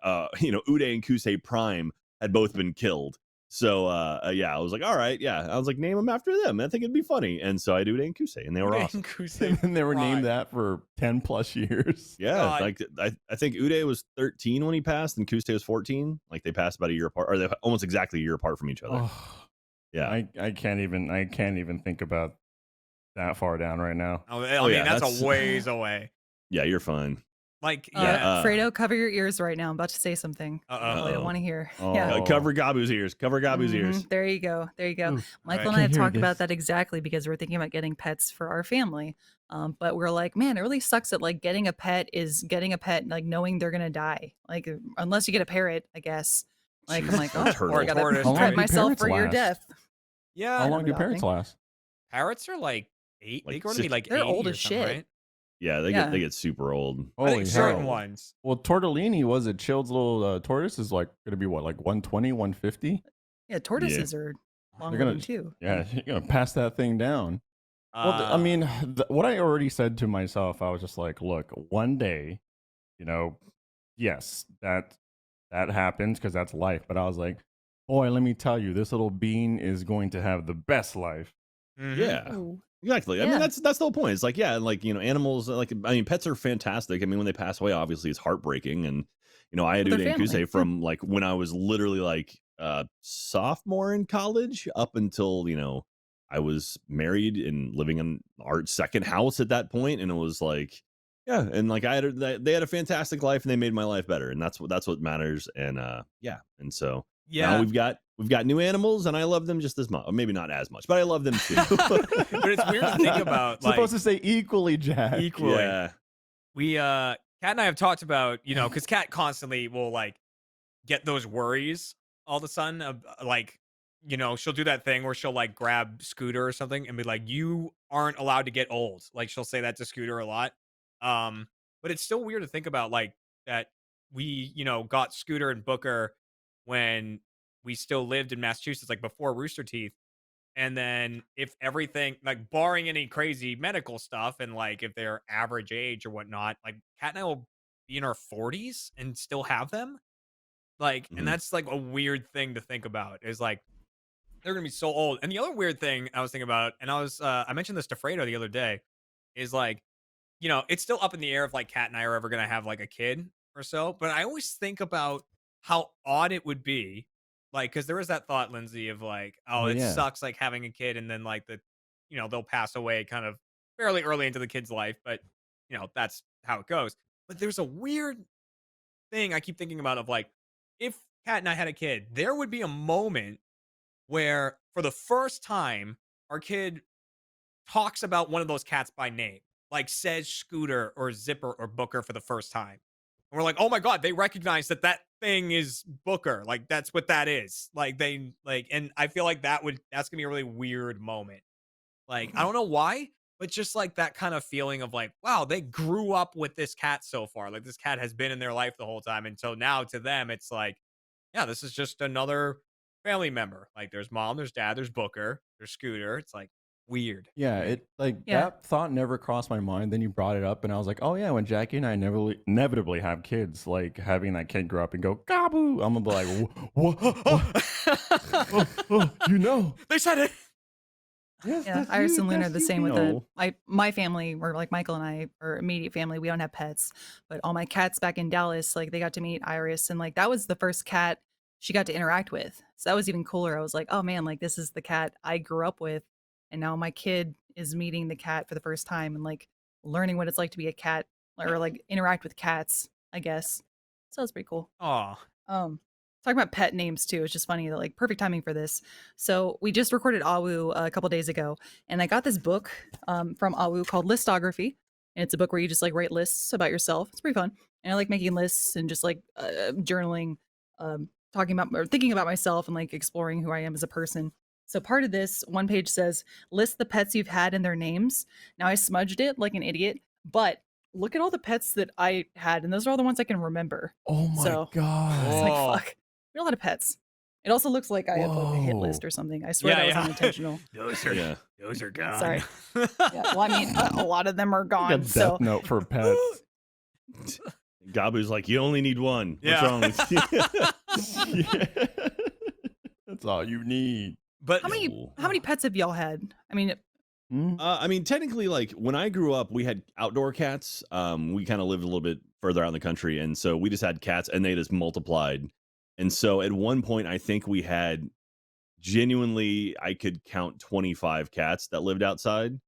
Uday and Kusei Prime had both been killed. So yeah, I was like, all right, yeah. I was like, name them after them. I think it'd be funny. And so I do Uday and Kusei, and they were awesome. And they were named that for 10 plus years. Yeah, God. like I think Uday was 13 when he passed, and Kusei was 14. Like they passed about a year apart, or they almost exactly a year apart from each other. Oh, Yeah. I can't even think about that far down right now. I mean, yeah, that's that's- a ways away. Yeah, you're fine. Like, Uh, yeah. Fredo, cover your ears right now. I'm about to say something. Uh-oh. I don't want to hear. Oh. Yeah. Cover Gabu's ears. Cover Gabu's ears. Mhm. There you go. There you go. Oof. Michael Alright. and I have Can't hear talked about this. that exactly because we're thinking about getting pets for our family. But we're like, man, it really sucks that like getting a pet is getting a pet, like knowing they're gonna die. Like unless you get a parrot, I guess. Like I'm like, Or oh, turtle. I gotta Tortoise, How long prep do myself parrots for your last? death. Yeah. How I long know do about parrots thing. last? Parrots are like 8. Like They grow to be 6 like They're 80 old or as something, shit. right? Yeah, Yeah. they get super old. I think Holy certain hell. ones. Well, Tortellini was it? Chilled's little tortoise is like going to be what, like 120, 150? Yeah, tortoises are long They're gonna- living too. Yeah, you're going to pass that thing down. Well, I mean, what I already said to myself, I was just like, look, one day, yes, that happens because that's life. But I was like, boy, let me tell you, this little bean is going to have the best life. mhm. Yeah. Ooh. Exactly. I Yeah. mean, that's the whole point. It's like, yeah, like, animals, like, I mean, pets are fantastic. I mean, when they pass away, obviously it's heartbreaking. And, I had With their Uday and family. Kusei from like when I was literally like sophomore in college up until, I was married and living in our second house at that point. And it was like, yeah. And like they had a fantastic life and they made my life better. And that's what matters. And yeah. And so now Yeah. we've got new animals and I love them just as much. Or maybe not as much, but I love them too. But it's weird to think about. Like, Supposed to say equally, Jack. equally. Yeah. We Kat and I have talked about, because Kat constantly will like get those worries all of a sudden of like, she'll do that thing where she'll like grab Scooter or something and be like, you aren't allowed to get old. Like she'll say that to Scooter a lot. But it's still weird to think about like that we, got Scooter and Booker when we still lived in Massachusetts, like before Rooster Teeth. And then if everything, like barring any crazy medical stuff and like if they're average age or whatnot, like Kat and I will be in our 40s and still have them. Like, Mhm. and that's like a weird thing to think about is like, they're going to be so old. And the other weird thing I was thinking about, and I mentioned this to Fredo the other day, is like, it's still up in the air if like Kat and I are ever going to have like a kid or so. But I always think about how odd it would be. Like, because there is that thought, Lindsay, of like, oh, Oh, it yeah. sucks like having a kid and then like they'll pass away kind of fairly early into the kid's life. But, that's how it goes. But there's a weird thing I keep thinking about of like, if Kat and I had a kid, there would be a moment where for the first time, our kid talks about one of those cats by name, like says Scooter or Zipper or Booker for the first time. And we're like, oh my God, they recognize that thing is Booker. Like, that's what that is. Like, and I feel like that's gonna be a really weird moment. Like, I don't know why, but just like that kind of feeling of like, wow, they grew up with this cat so far. Like, this cat has been in their life the whole time. And so now to them, it's like, yeah, this is just another family member. Like, there's mom, there's dad, there's Booker, there's Scooter. It's like weird. Yeah, it Yeah. that thought never crossed my mind. Then you brought it up, and I was like, oh yeah, when Jackie and I inevitably have kids, like having that kid grow up and go Gabu, I'm gonna be like, what? They said it. Yes, Yeah, that's Iris you, and Luna are that's the you, same with know. my family, or like Michael and I, or immediate family. We don't have pets, but all my cats back in Dallas, like they got to meet Iris, and like that was the first cat she got to interact with. So that was even cooler. I was like, oh man, like this is the cat I grew up with, and now my kid is meeting the cat for the first time and like learning what it's like to be a cat or like interact with cats, I guess. So it's pretty cool. Oh, Talking about pet names too, it's just funny that like perfect timing for this. So we just recorded Awu a couple days ago, and I got this book from Awu called List-ography, and it's a book where you just like write lists about yourself. It's pretty fun, and I like making lists and just like journaling, talking about or thinking about myself and like exploring who I am as a person. So part of this one page says list the pets you've had and their names. Now I smudged it like an idiot, but look at all the pets that I had, and those are all the ones I can remember. Oh my So- god! It's Whoa. like fuck. We had a lot of pets. It also looks like I have like a hit Whoa. list or something. I swear that was unintentional. those Yeah. are gone. Sorry. Yeah, well, I mean, a lot of them are Like a gone. death So note for pets. Gabu's like, you only need one. What's Yeah. wrong with you? Yeah. That's all you need. But how many pets have y'all had? I mean, Hmm? I mean, technically, like when I grew up, we had outdoor cats. We kind of lived a little bit further out in the country, and so we just had cats, and they just multiplied. And so at one point, I think we had genuinely, I could count 25 cats that lived outside.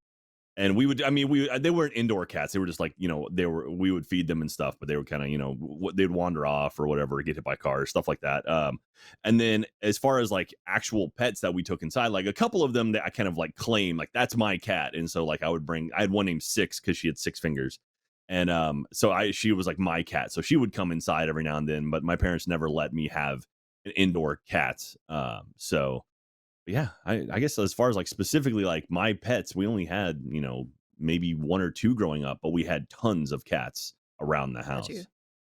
And we would, I mean, they weren't indoor cats. They were just like, we would feed them and stuff, but they were kind of, they'd wander off or whatever, get hit by cars, stuff like that. And then as far as like actual pets that we took inside, like a couple of them that I kind of like claim, like that's my cat. And so like I had one named Six because she had 6 fingers. And she was like my cat. So she would come inside every now and then, but my parents never let me have an indoor cat. Yeah, I guess as far as like specifically like my pets, we only had, maybe 1 or 2 growing up, but we had tons of cats around the house. you.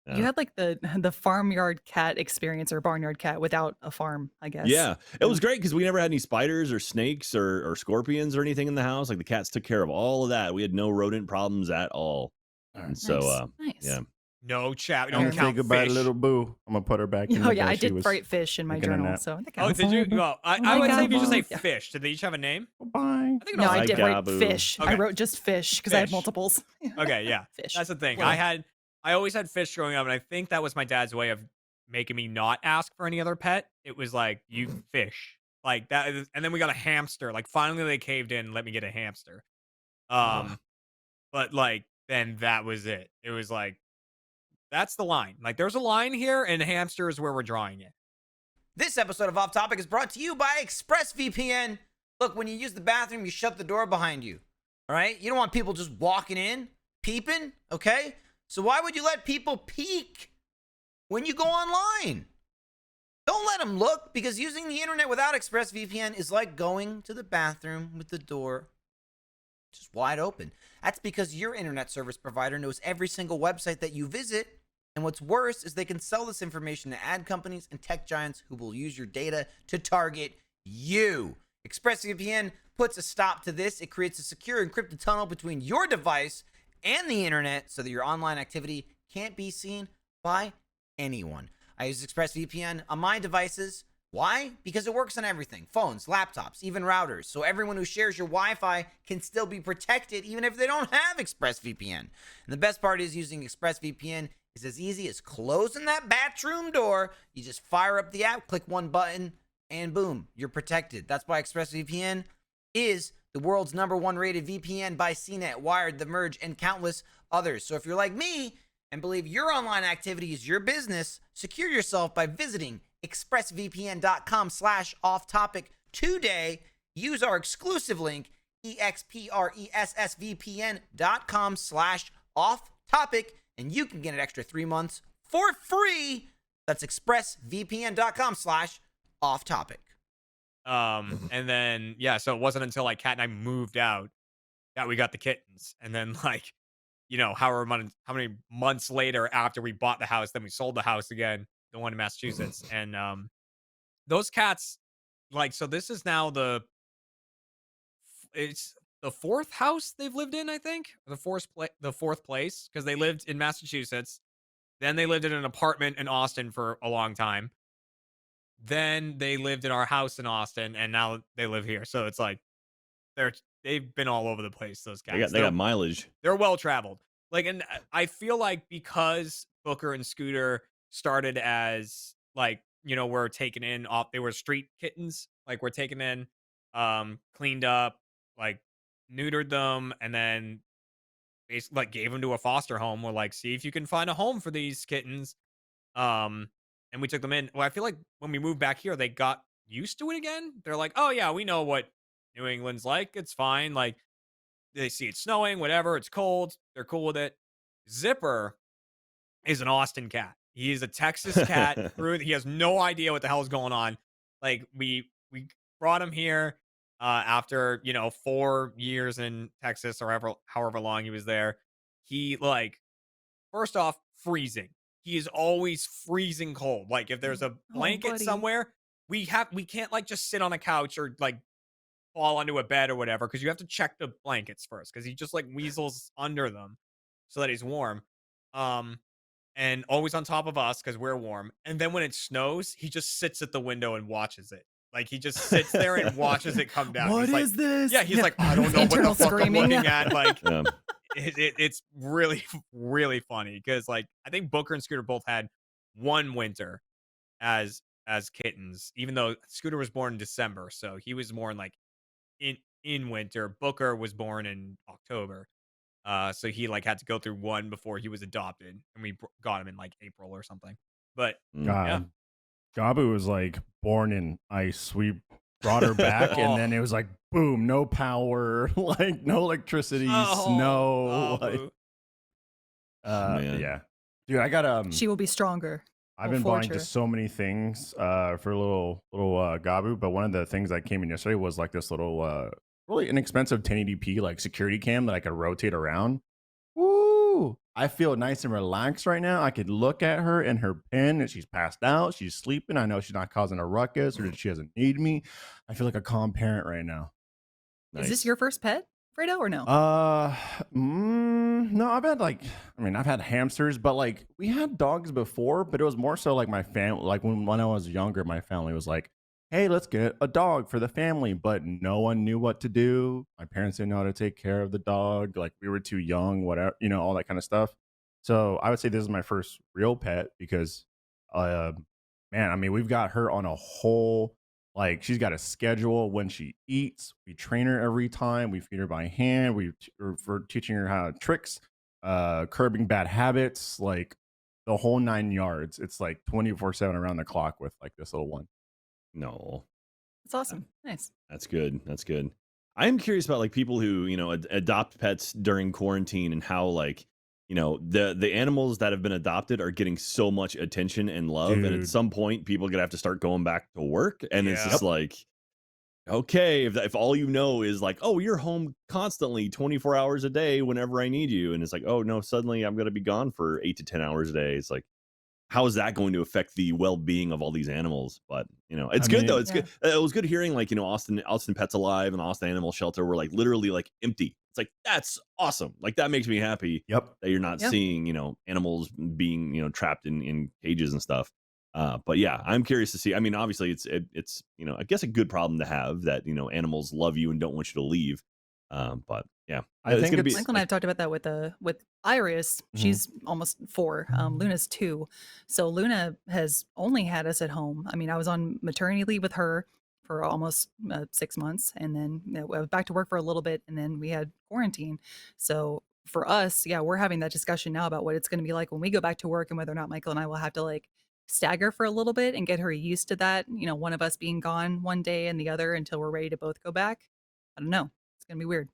Yeah. You had like the farmyard cat experience or barnyard cat without a farm, I guess. Yeah, it was great because we never had any spiders or snakes or scorpions or anything in the house. Like the cats took care of all of that. We had no rodent problems at all. And so, Nice. yeah. no chat. We I'm don't gonna say count goodbye fish. to little Boo. I'm gonna put her back in Oh the yeah, bed. I She did was write fish in my taking a journal, nap. so that Oh, counts. did you? Bye. Well, I Bye, would say if you just say Gabu. Yeah. fish. Did they each have a name? Bye. I think it No, was I Bye, did write Gabu. fish. Okay. I wrote just fish because I had Fish. multiples. Okay, yeah. Fish. That's the thing. Well. I always had fish growing up, and I think that was my dad's way of making me not ask for any other pet. It was like, you fish. Like that, and then we got a hamster. Like finally they caved in and let me get a hamster. But like then that was it. It was like, that's the line. Like there's a line here, and hamster is where we're drawing it. This episode of Off Topic is brought to you by Expressvpn. Look, when you use the bathroom, you shut the door behind you. All right? You don't want people just walking in, peeping, okay? So why would you let people peek when you go online? Don't let them look, because using the internet without Expressvpn is like going to the bathroom with the door just wide open. That's because your internet service provider knows every single website that you visit. And what's worse is they can sell this information to ad companies and tech giants who will use your data to target you. ExpressVPN puts a stop to this. It creates a secure encrypted tunnel between your device and the internet so that your online activity can't be seen by anyone. I use ExpressVPN on my devices. Why? Because it works on everything. Phones, laptops, even routers. So everyone who shares your Wi-Fi can still be protected even if they don't have ExpressVPN. And the best part is using ExpressVPN is as easy as closing that bathroom door. You just fire up the app, click one button, and boom, you're protected. That's why ExpressVPN is the world's #1 rated VPN by CNET, Wired, The Merge, and countless others. So if you're like me and believe your online activity is your business, secure yourself by visiting expressvpn.com/offtopic today. Use our exclusive link, expressvpn.com/offtopic, and you can get an extra 3 months for free. That's expressvpn.com/offtopic. And then yeah, so it wasn't until like Kat and I moved out that we got the kittens, and then like, how many months later after we bought the house, then we sold the house again, the one in Massachusetts, and those cats, like, so this is now it's the 4th house they've lived in, I think, or the fourth place, because they lived in Massachusetts, then they lived in an apartment in Austin for a long time, then they lived in our house in Austin, and now they live here. So it's like they've been all over the place. Those guys, They got mileage. they're well traveled. Like, and I feel like because Booker and Scooter started as like, we're taken in off, they were street kittens. Like we're taken in, cleaned up, like neutered them, and then basically like gave them to a foster home. We're like, see if you can find a home for these kittens. And we took them in. Well, I feel like when we moved back here, they got used to it again. They're like, oh yeah, we know what New England's like. It's fine. Like they see it snowing, whatever. It's cold. They're cool with it. Zipper is an Austin cat. He is a Texas cat. He has no idea what the hell is going on. Like we brought him here after 4 years in Texas or however long he was there. He like, first off, freezing. He is always freezing cold. Like if there's a blanket buddy. somewhere, we can't like just sit on a couch or like fall onto a bed or whatever, because you have to check the blankets first, because he just like weasels under them so that he's warm. And always on top of us because we're warm. And then when it snows, he just sits at the window and watches it. Like he just sits there and watches it come down. What He's like, is this? yeah, he's like, I don't know what Internal the fuck I'm screaming. looking at. Like Yeah. it's really, really funny because like I think Booker and Scooter both had one winter as kittens, even though Scooter was born in December, so he was born like in winter. Booker was born in October. So he like had to go through one before he was adopted, and we got him in like April or something. But yeah, God, Gabu was like born in ice. We brought her back, and then it was like boom, no power, like no electricity, snow. Like, boo. Man. yeah, dude, I got She will be stronger. I've We'll been forge buying her. just so many things for little Gabu, but one of the things that came in yesterday was like this little really inexpensive 1080p like security cam that I could rotate around. Woo! I feel nice and relaxed right now. I could look at her in her pen and she's passed out, she's sleeping. I know she's not causing a ruckus or that she doesn't need me. I feel like a calm parent right now. Is this your first pet, Fredo, or no? No, I've had hamsters, but like we had dogs before, but it was more so like my family, like when I was younger, my family was like, hey, let's get a dog for the family, but no one knew what to do. My parents didn't know how to take care of the dog. Like we were too young, whatever, all that kind of stuff. So I would say this is my first real pet because, man, I mean, we've got her on a whole, like she's got a schedule when she eats. We train her every time. We feed her by hand. We're teaching her how tricks, curbing bad habits, like the whole 9 yards. It's like 24/7 around the clock with like this little one. No, It's awesome. Nice. that's good. That's good. I am curious about like people who adopt pets during quarantine and how like the animals that have been adopted are getting so much attention and love, and at Dude. some point people are gonna have to start going back to work, and it's Yeah. just like, okay, if all you know is like, oh, you're home constantly 24 hours a day whenever I need you, and it's like, oh no, suddenly I'm gonna be gone for 8 to 10 hours a day. It's like, how is that going to affect the well-being of all these animals? But it's good though. It's good. It was good hearing like Austin Pets Alive and Austin Animal Shelter were like literally like empty. It's like, that's awesome. Like that makes me happy. Yep. That you're not seeing animals being trapped in cages and stuff. But yeah, I'm curious to see. I mean, obviously it's I guess a good problem to have that animals love you and don't want you to leave. But yeah, I think gonna be Michael and I have talked about that with Iris. She's almost 4. Luna's 2. So Luna has only had us at home. I mean, I was on maternity leave with her for almost 6 months, and then I was back to work for a little bit, and then we had quarantine. So for us, yeah, we're having that discussion now about what it's going to be like when we go back to work, and whether or not Michael and I will have to like stagger for a little bit and get her used to that. One of us being gone one day and the other until we're ready to both go back. I don't know. It's going to be weird.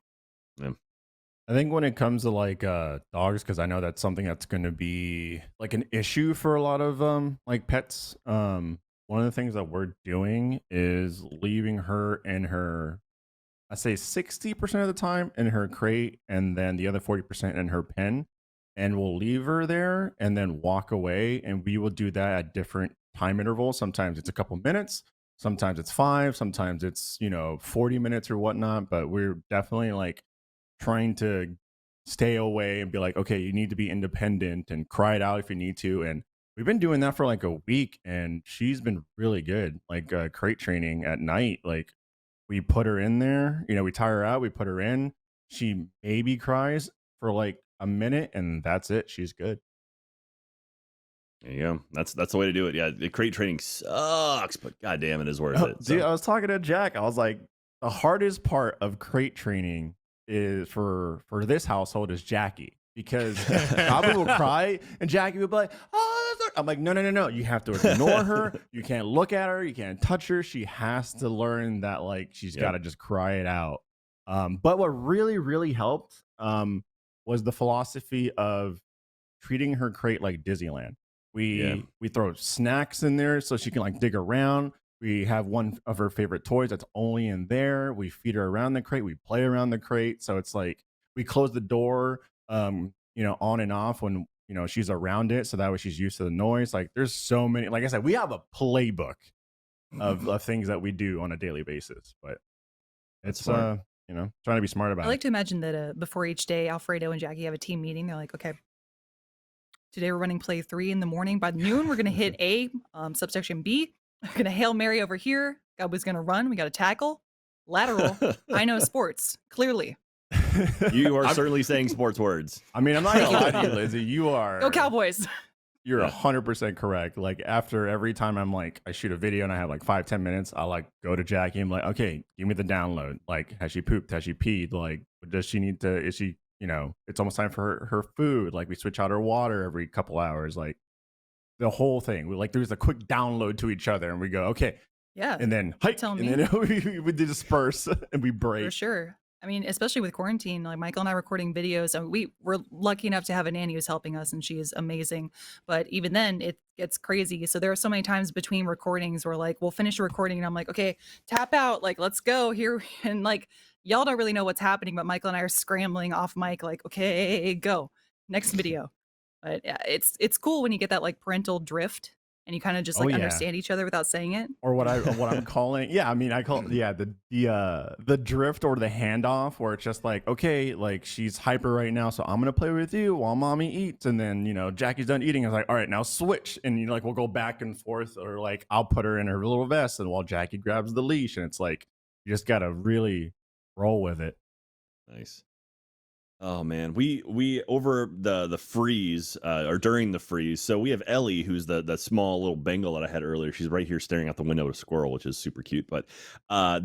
I think when it comes to like dogs, because I know that's something that's going to be like an issue for a lot of like pets. One of the things that we're doing is leaving her in her, I say 60% of the time in her crate, and then the other 40% in her pen. And we'll leave her there and then walk away, and we will do that at different time intervals. Sometimes it's a couple minutes, sometimes it's 5, sometimes it's 40 minutes or whatnot. But we're definitely like trying to stay away and be like, okay, you need to be independent and cry it out if you need to. And we've been doing that for like a week, and she's been really good. Like crate training at night, like we put her in there, we tire her out, we put her in, she maybe cries for like a minute, and that's it. She's good. There you go. That's the way to do it. Yeah, the crate training sucks, but goddamn, it is worth it. Dude, I was talking to Jack. I was like, the hardest part of crate training is for this household is Jackie, because Gabu will cry and Jackie will be like, oh, that's I'm like, no. You have to ignore her. You can't look at her. You can't touch her. She has to learn that like she's got to just cry it out. But what really, really helped was the philosophy of treating her crate like Disneyland. We throw snacks in there so she can like dig around. We have one of her favorite toys that's only in there. We feed her around the crate. We play around the crate. So it's like we close the door, on and off when, she's around it. So that way she's used to the noise. Like there's so many, like I said, we have a playbook of things that we do on a daily basis. But That's it's smart. trying to be smart I about like it. to imagine that before each day, Alfredo and Jackie have a team meeting. They're like, okay, today we're running play 3 in the morning. By noon, we're going to hit A, subsection B. We're going to Hail Mary over here. Gabu's going to run. We got to tackle. Lateral. I know sports, clearly. You are I'm- certainly saying sports words. I mean, I'm not gonna lie to you, Lizzie. You are Go Cowboys. You're Yeah. 100% correct. Like after every time I'm like, I shoot a video and I have like 5-10 minutes, I'll like go to Jackie. I'm like, okay, give me the download. Like, has she pooped? Has she peed? Like, does she need to, is she, it's almost time for her food. Like we switch out her water every couple hours. Like the whole thing. We like, there's a quick download to each other and we go, okay. Yeah. And then hike, Tell and me. then we disperse and we break. For sure. I mean, especially with quarantine, like Michael and I recording videos, and we're lucky enough to have a nanny who's helping us, and she is amazing. But even then, it gets crazy. So there are so many times between recordings where like we'll finish a recording, and I'm like, okay, tap out, like let's go here, and like y'all don't really know what's happening, but Michael and I are scrambling off mic, like okay, go next video. But yeah, it's cool when you get that like parental drift, and you kind of just Oh, like yeah. understand each other without saying it. Or what I'm calling, I call the drift or the handoff, where it's just like, okay, like she's hyper right now, so I'm gonna play with you while mommy eats, and then Jackie's done eating. It's like, all right, now switch, and like we'll go back and forth, or like I'll put her in her little vest, and while Jackie grabs the leash, and it's like you just gotta really roll with it. Nice. Oh man, we over the freeze or during the freeze. So we have Ellie, who's the small little Bengal that I had earlier. She's right here staring out the window at a squirrel, which is super cute. But I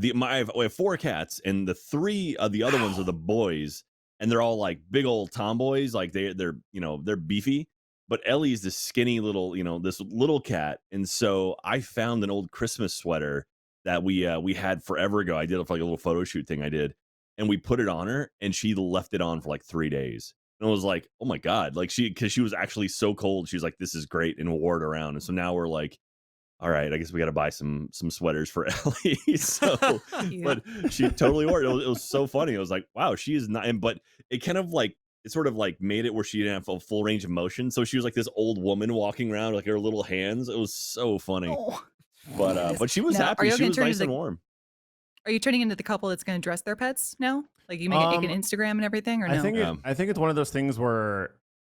have 4 cats, and the 3 of the other ones are the boys, and they're all like big old tomboys, like they're beefy. But Ellie's this skinny little this little cat, and so I found an old Christmas sweater that we had forever ago. I did it for like a little photo shoot thing I did. And we put it on her, and she left it on for like 3 days. And I was like, oh my God, like because she was actually so cold. She was like, this is great, and wore it around. And so now we're like, all right, I guess we got to buy some sweaters for Ellie. So, but she totally wore it. It was so funny. I was like, wow, she is not. But it kind of like, it sort of like made it where she didn't have a full range of motion. So she was like this old woman walking around with like her little hands. It was so funny. Oh. But she was Now, are happy. you She gonna was turn nice into and the- warm. Are you turning into the couple that's going to dress their pets now? Like you make it an Instagram and everything, or no? I think it's one of those things where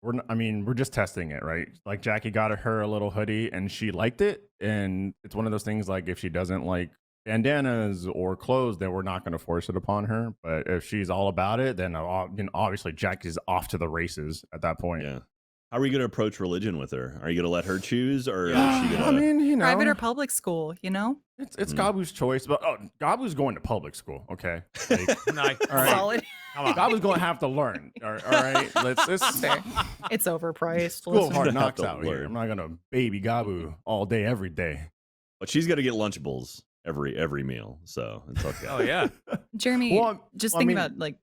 we're just testing it, right? Like Jackie got her a little hoodie and she liked it, and it's one of those things like if she doesn't like bandanas or clothes, then we're not going to force it upon her. But if she's all about it, then obviously Jackie's off to the races at that point. Yeah. How are you going to approach religion with her? Are you going to let her choose, or is she going to? I mean, Private or public school, it's Gabu's choice, but Gabu's going to public school. Okay, like, all right. Solid. Come on. Gabu's going to have to learn. All right, let's Fair. It's overpriced. school of hard Have knocks to out here. learn. I'm not gonna baby Gabu all day every day. But she's got to get Lunchables every meal, so it's okay. Oh yeah. Jeremy, Well, just I thinking mean- about like,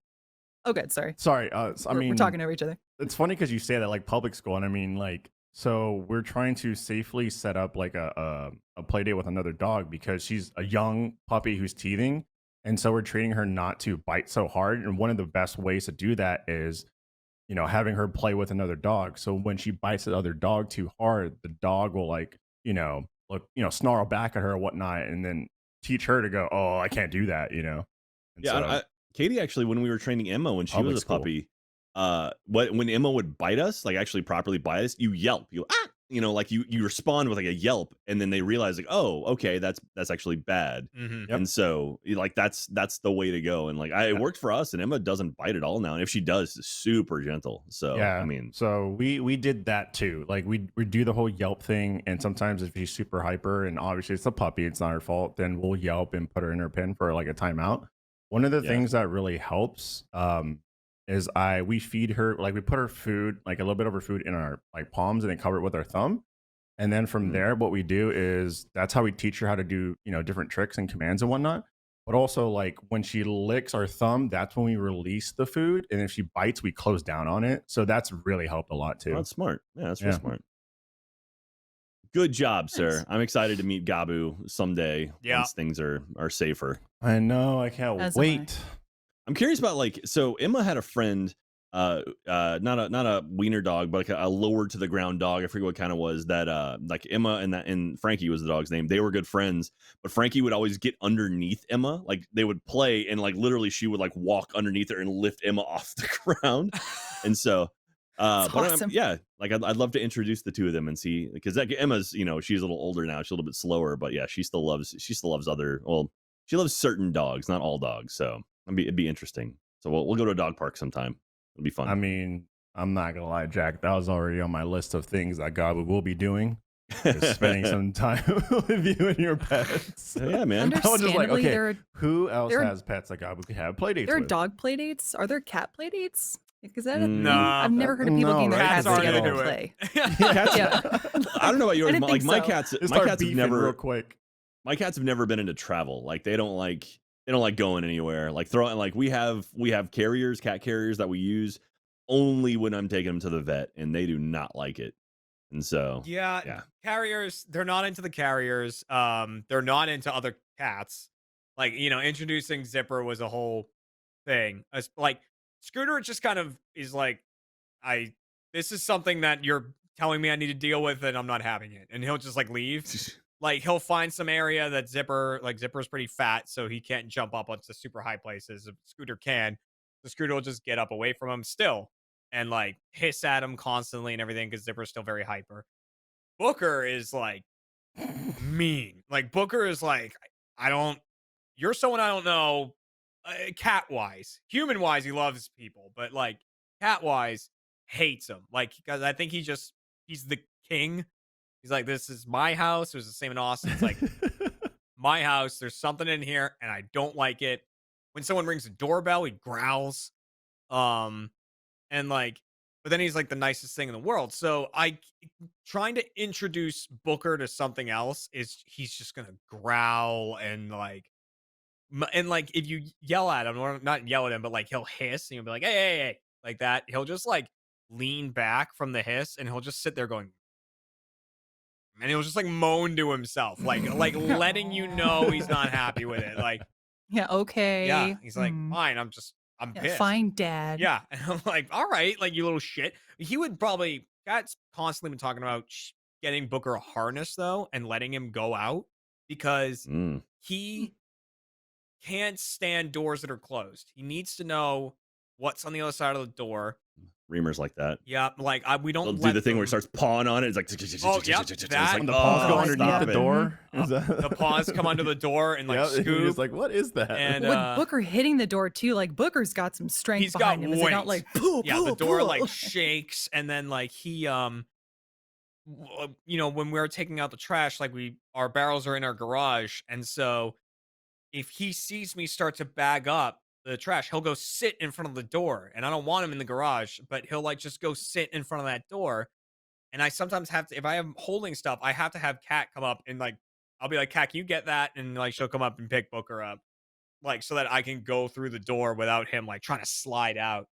oh, good. Sorry. Sorry, We're talking over each other. it's funny because you say that like public school, and I mean like, so we're trying to safely set up like a play date with another dog because she's a young puppy who's teething, and so we're treating her not to bite so hard. And one of the best ways to do that is, having her play with another dog. So when she bites the other dog too hard, the dog will like, snarl back at her or whatnot, and then teach her to go, oh, I can't do that, And Yeah, so- Katie actually, when we were training Emma when she Public was a school. puppy, when Emma would bite us, like actually properly bite us, you yelp, like you respond with like a yelp, and then they realize like, oh, okay, that's actually bad. Mhm. Yep. And so like that's the way to go. And like it worked for us, and Emma doesn't bite at all now, and if she does, it's super gentle. So yeah, I mean, so we did that too. Like we do the whole yelp thing, and sometimes if she's super hyper, and obviously it's a puppy, it's not her fault, then we'll yelp and put her in her pen for like a timeout. One of the Yeah. things that really helps is we feed her, like we put her food, like a little bit of her food in our like palms, and then cover it with our thumb. And then from Mhm. there, what we do is that's how we teach her how to do, different tricks and commands and whatnot. But also, like when she licks our thumb, that's when we release the food. And if she bites, we close down on it. So that's really helped a lot too. that's smart. Yeah, that's real Yeah. smart. Good job, sir. Nice. I'm excited to meet Gabu someday Yeah. once things are safer. I know. I can't As am I. wait. I'm curious about so Emma had a friend not a wiener dog, but like a lower to the ground dog. I forget what kind of was that. Like Emma and Frankie was the dog's name. They were good friends, but Frankie would always get underneath Emma. Like they would play, and like literally she would like walk underneath her and lift Emma off the ground. And so, That's but awesome. yeah, like I'd love to introduce the two of them and see, because like Emma's, she's a little older now, she's a little bit slower, but yeah, she still loves other. Well, she loves certain dogs, not all dogs. So it'd be interesting. So we'll go to a dog park sometime. It'll be fun. I mean, I'm not gonna lie, Jack. That was already on my list of things that Gabu will be doing. Is spending some time with you and your pets. Yeah, man. I was just like, Understandably, okay, who else there are- has pets that Gabu could have play dates There are with? dog play dates. Are there cat play dates? Is that a thing? No. I've never heard of people No, getting their right? cats Cats together already to do play. it. Cats, Yeah. I don't know about yours. didn't Like think my so. cats, Just my start cats have beefing real never. quick. My cats have never been into travel. Like they don't like going anywhere. Like we have carriers, cat carriers that we use only when I'm taking them to the vet, and they do not like it. And so Yeah, carriers, they're not into the carriers. They're not into other cats. Like, introducing Zipper was a whole thing. Like Scooter just kind of is like, this is something that you're telling me I need to deal with, and I'm not having it. And he'll just like leave. Like he'll find some area that Zipper's pretty fat, so he can't jump up onto super high places. If Scooter can, the Scooter will just get up away from him still and like hiss at him constantly and everything because Zipper's still very hyper. Booker is like mean. Like Booker is like, you're someone I don't know. Cat wise, human wise, he loves people, but like cat wise, hates him. Like because I think he's the king. He's like, this is my house. It was the same in Austin. It's like my house. There's something in here, and I don't like it. When someone rings the doorbell, he growls. And like, but then he's like the nicest thing in the world. So trying to introduce Booker to something else he's just gonna growl and like if you yell at him, or not yell at him, but like he'll hiss and you'll be like, hey, like that. He'll just like lean back from the hiss and he'll just sit there going, and he'll just like moan to himself, like letting you know he's not happy with it. Like, Yeah, okay. yeah, he's like, Hmm. fine, I'm Yeah, pissed. fine, Dad. Yeah, and I'm like, all right, like you little shit. He would probably Cat's constantly been talking about getting Booker a harness though and letting him go out because he can't stand doors that are closed. He needs to know what's on the other side of the door. Reamer's like that. Yeah, like we don't They'll let do the thing where he them- starts pawing on it. It's like, Oh, yep, it's that- like, When the paws go oh, underneath stop the it. door. Is the that- paws come under the door and like Yep, scoop. you're just like, what is that? And With Booker hitting the door too, like Booker's got some strength he's got behind him. Is it not weight. like poo, Yeah, poo, the door poo? like shakes, and then like he when we're taking out the trash, like our barrels are in our garage, and so if he sees me start to bag up the trash, he'll go sit in front of the door, and I don't want him in the garage, but he'll like just go sit in front of that door. And I sometimes have to, if I am holding stuff, I have to have Kat come up and like, I'll be like, Kat, can you get that? And like, she'll come up and pick Booker up, like, so that I can go through the door without him like trying to slide out.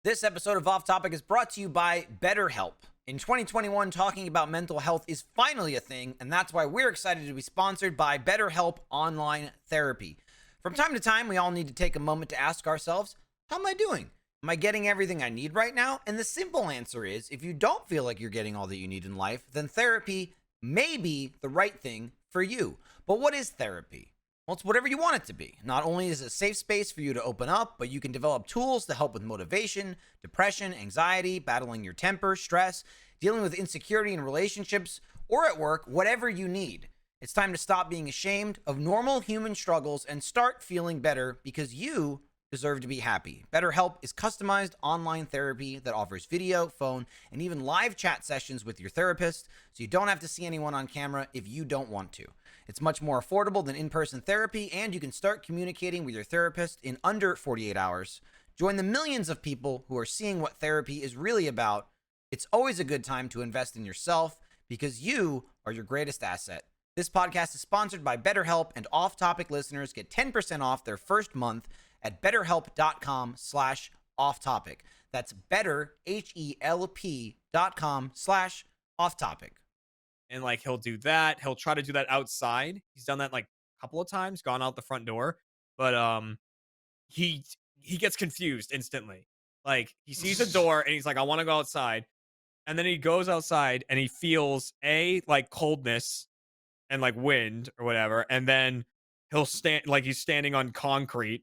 This episode of Off Topic is brought to you by BetterHelp. In 2021, talking about mental health is finally a thing, and that's why we're excited to be sponsored by BetterHelp Online Therapy. From time to time, we all need to take a moment to ask ourselves, how am I doing? Am I getting everything I need right now? And the simple answer is, if you don't feel like you're getting all that you need in life, then therapy may be the right thing for you. But what is therapy? Well, it's whatever you want it to be. Not only is it a safe space for you to open up, but you can develop tools to help with motivation, depression, anxiety, battling your temper, stress, dealing with insecurity in relationships, or at work, whatever you need. It's time to stop being ashamed of normal human struggles and start feeling better because you deserve to be happy. BetterHelp is customized online therapy that offers video, phone, and even live chat sessions with your therapist, so you don't have to see anyone on camera if you don't want to. It's much more affordable than in-person therapy, and you can start communicating with your therapist in under 48 hours. Join the millions of people who are seeing what therapy is really about. It's always a good time to invest in yourself because you are your greatest asset. This podcast is sponsored by BetterHelp, and Off Topic listeners get 10% off their first month at betterhelp.com/offtopic. That's betterhelp.com/offtopic. And like, he'll do that. He'll try to do that outside. He's done that like a couple of times, gone out the front door, but he gets confused instantly. Like he sees a door and he's like, I want to go outside. And then he goes outside and he feels like coldness and like wind or whatever. And then he'll stand like he's standing on concrete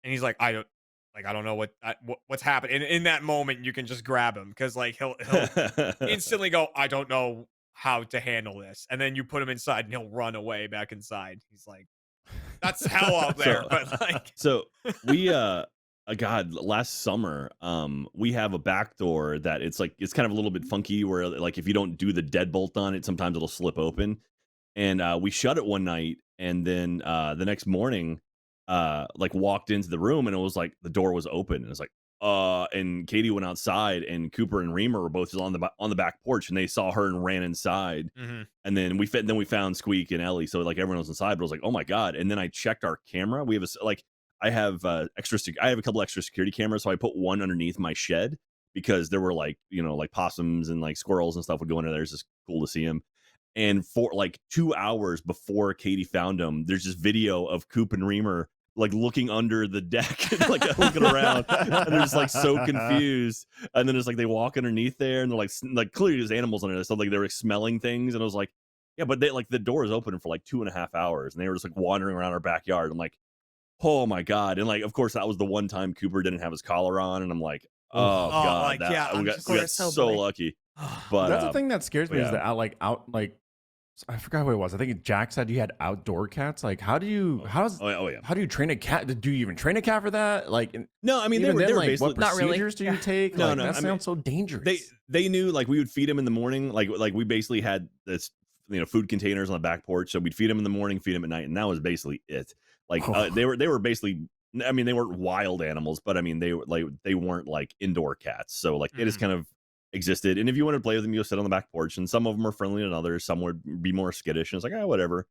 and he's like, I don't know what's happened. And in that moment, you can just grab him because like he'll instantly go, I don't know how to handle this. And then you put him inside and he'll run away back inside. He's like, that's hell out there. But like, So we God, last summer, we have a back door that it's kind of a little bit funky where like if you don't do the deadbolt on it, sometimes it'll slip open. And we shut it one night, and then the next morning, like walked into the room, and it was like the door was open, and it's like, and Katie went outside, and Cooper and Reamer were both on the back porch, and they saw her and ran inside, and then we found Squeak and Ellie, so like everyone was inside, but I was like, oh my god, and then I checked our camera. We have I have a couple extra security cameras, so I put one underneath my shed because there were like like possums and like squirrels and stuff would go under there. It's just cool to see them. And for like 2 hours before Katie found them, there's this video of Coop and Reamer like looking under the deck and like looking around, and they're just like so confused. And then it's like they walk underneath there, and they're like clearly there's animals under there, so like they were smelling things. And I was like, yeah, but they like the door is open for like 2.5 hours, and they were just like wandering around our backyard. I'm like, oh my god! And like, of course, that was the one time Cooper didn't have his collar on, and I'm like, oh god, like, yeah, we got so lucky. But that's the thing that scares me is that I forgot what it was. I think Jack said you had outdoor cats. Like, how do you train a cat? Do you even train a cat for that? Like, no, I mean they were basically what procedures do you take? No, like, no, that sounds so dangerous. They knew like we would feed them in the morning. Like we basically had this food containers on the back porch, so we'd feed them in the morning, feed them at night, and that was basically it. Like they were basically. I mean, they weren't wild animals, but I mean they weren't like indoor cats. So like it just kind of existed, and if you wanted to play with them, you'll sit on the back porch, and some of them are friendly than others, some would be more skittish, and it's like, whatever.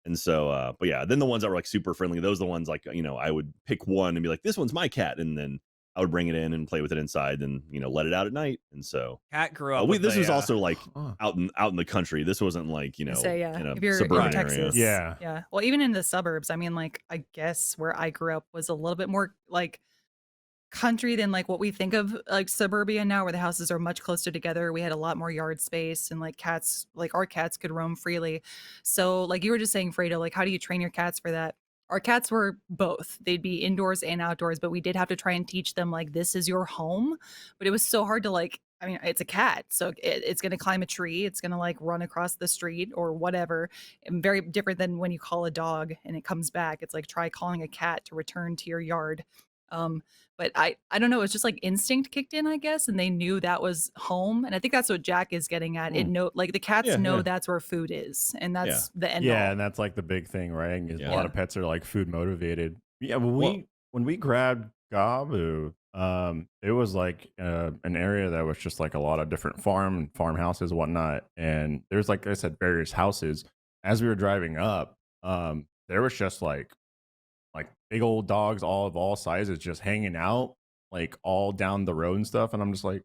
And so but yeah, then the ones that were like super friendly, those are the ones like I would pick one and be like, this one's my cat, and then I would bring it in and play with it inside, and let it out at night. And so cat grew up this was also like out in the country. This wasn't like in a if you're suburban in Texas, area. yeah. Well, even in the suburbs, I mean, like I guess where I grew up was a little bit more like country than like what we think of like suburbia now, where the houses are much closer together. We had a lot more yard space, and like cats, like our cats could roam freely. So like you were just saying, Fredo, like how do you train your cats for that? Our cats were both. They'd be indoors and outdoors, but we did have to try and teach them like this is your home. But it was so hard to like, I mean, it's a cat, so it's going to climb a tree. It's going to like run across the street or whatever. And very different than when you call a dog and it comes back. It's like try calling a cat to return to your yard. But I don't know. It's just like instinct kicked in, I guess, and they knew that was home. And I think that's what Jack is getting at. Like the cats know that's where food is, and that's the end. Yeah, and that's like the big thing, right? Is a lot of pets are like food motivated. Yeah, when we grabbed Gabu, it was like an area that was just like a lot of different farmhouses and whatnot. And there's like I said, various houses. As we were driving up, there was just like big old dogs of all sizes just hanging out like all down the road and stuff. And I'm just like,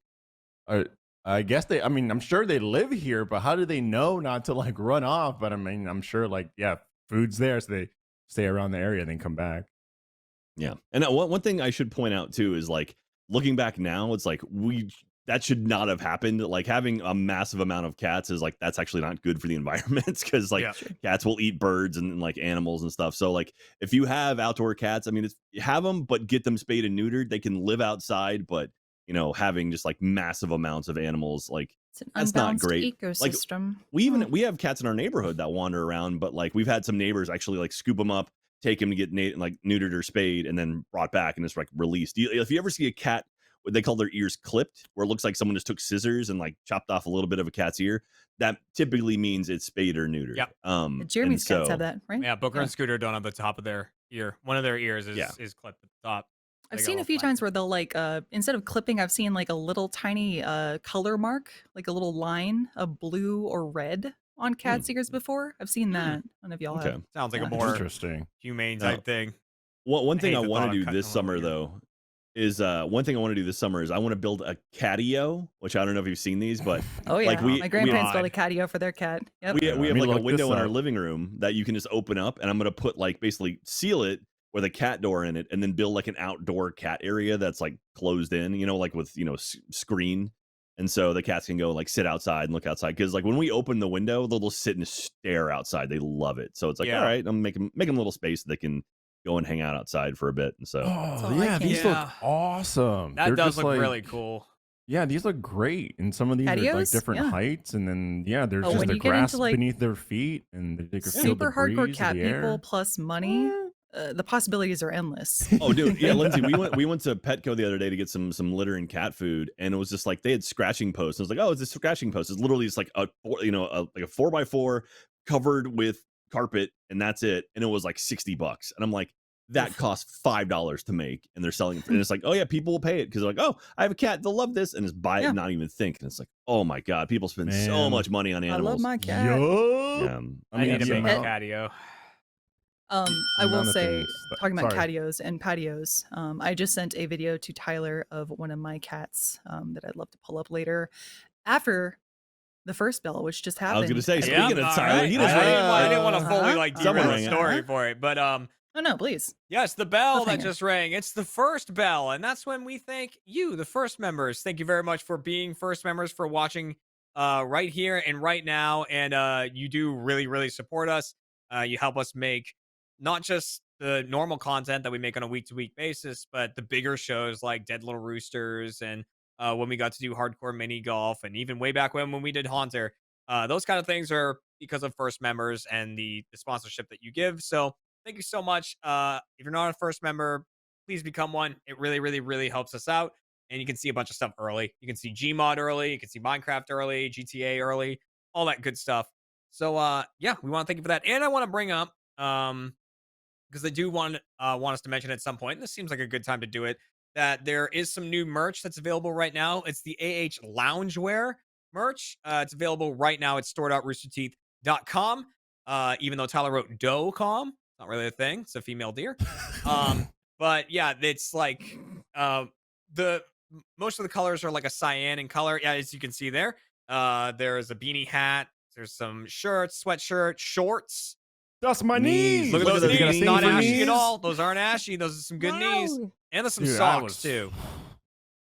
I guess I'm sure they live here, but how do they know not to like run off? But I mean, I'm sure like, food's there, so they stay around the area and then come back. Yeah. And one thing I should point out too is like looking back now, it's like that should not have happened. Like having a massive amount of cats is like, that's actually not good for the environment, because like cats will eat birds and like animals and stuff. So like if you have outdoor cats, I mean, have them, but get them spayed and neutered. They can live outside, but having just like massive amounts of animals, like that's not great. Ecosystem. Like we have cats in our neighborhood that wander around, but like we've had some neighbors actually like scoop them up, take them to get like neutered or spayed, and then brought back and just like released. If you ever see a cat, what they call their ears clipped, where it looks like someone just took scissors and like chopped off a little bit of a cat's ear, that typically means it's spayed or neutered. Yep. Jeremy's cats have that, right? Yeah, Booker and Scooter don't have the top of their ear. One of their ears is clipped at the top. I've seen a few times where they'll like instead of clipping, I've seen like a little tiny color mark, like a little line of blue or red on cat's ears before. I've seen that. None of y'all have. Sounds like a more interesting humane type thing. One thing I want to do this summer though is I want to build a catio, which I don't know if you've seen these, but like my grandparents built a catio for their cat. Yep. We have like a window in our living room that you can just open up, and I'm going to put like basically seal it with a cat door in it, and then build like an outdoor cat area that's like closed in, like with screen. And so the cats can go like sit outside and look outside, because like when we open the window, they'll just sit and stare outside. They love it. So it's like, all right, I'm making a little space that they can go and hang out outside for a bit. And so these look awesome. That does look really cool. Yeah, these look great, and some of these are like different heights, and then there's just the grass beneath their feet, and they can feel super the breeze hardcore of cat the people air. plus money. The possibilities are endless. Oh, dude, yeah, Lindsay, we went to Petco the other day to get some litter and cat food, and it was just like they had scratching posts. I was like, oh, it's a scratching post. It's literally just like a 4x4 covered with carpet, and that's it. And it was like $60, and I'm like, that costs $5 to make, and they're selling it. And it's like, oh yeah, people will pay it because they're like, oh, I have a cat, they'll love this, and just buy it and not even think. And it's like, oh my god, people spend so much money on animals. I love my cat. Yeah, I need to make a catio. I will say, talking about catios and patios, I just sent a video to Tyler of one of my cats that I'd love to pull up later after the first bell, which just happened. I was going to say, speaking of Tyler, he just I didn't want to fully like derail the story for it, but oh no, please. Yes, the bell that just rang. It's the first bell, and that's when we thank you, the first members. Thank you very much for being first members, for watching right here and right now, and you do really, really support us. You help us make not just the normal content that we make on a week-to-week basis, but the bigger shows like Dead Little Roosters, and when we got to do hardcore mini golf, and even way back when we did Haunter. Those kind of things are because of first members and the sponsorship that you give. So thank you so much. If you're not a first member, please become one. It really, really, really helps us out. And you can see a bunch of stuff early. You can see Gmod early. You can see Minecraft early, GTA early, all that good stuff. So yeah, we want to thank you for that. And I want to bring up, because I do want us to mention at some point, and this seems like a good time to do it, that there is some new merch that's available right now. It's the AH Loungewear merch. It's available right now at store.roosterteeth.com. Even though Tyler wrote doe.com, it's not really a thing. It's a female deer. But yeah, it's like most of the colors are like a cyan in color. Yeah, as you can see there. There's a beanie hat. There's some shirts, sweatshirt, shorts. That's my knees. Look at those knees. Not ashy at all. Those aren't ashy. Those are some good knees. And there's some socks too.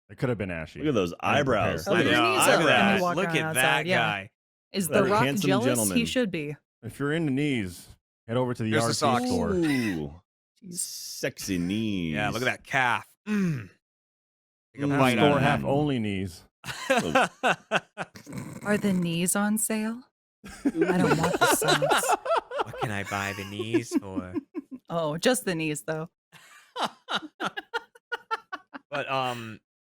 It could have been ashy. Look at those eyebrows. Look at that. Look at that guy. Is The Rock jealous? Gentleman. He should be. If you're into knees, head over to the RT store. Ooh, sexy knees. Yeah, look at that calf. Take a bite out of half only knees. Are the knees on sale? I don't want the socks. What can I buy the knees for? Oh, just the knees though. But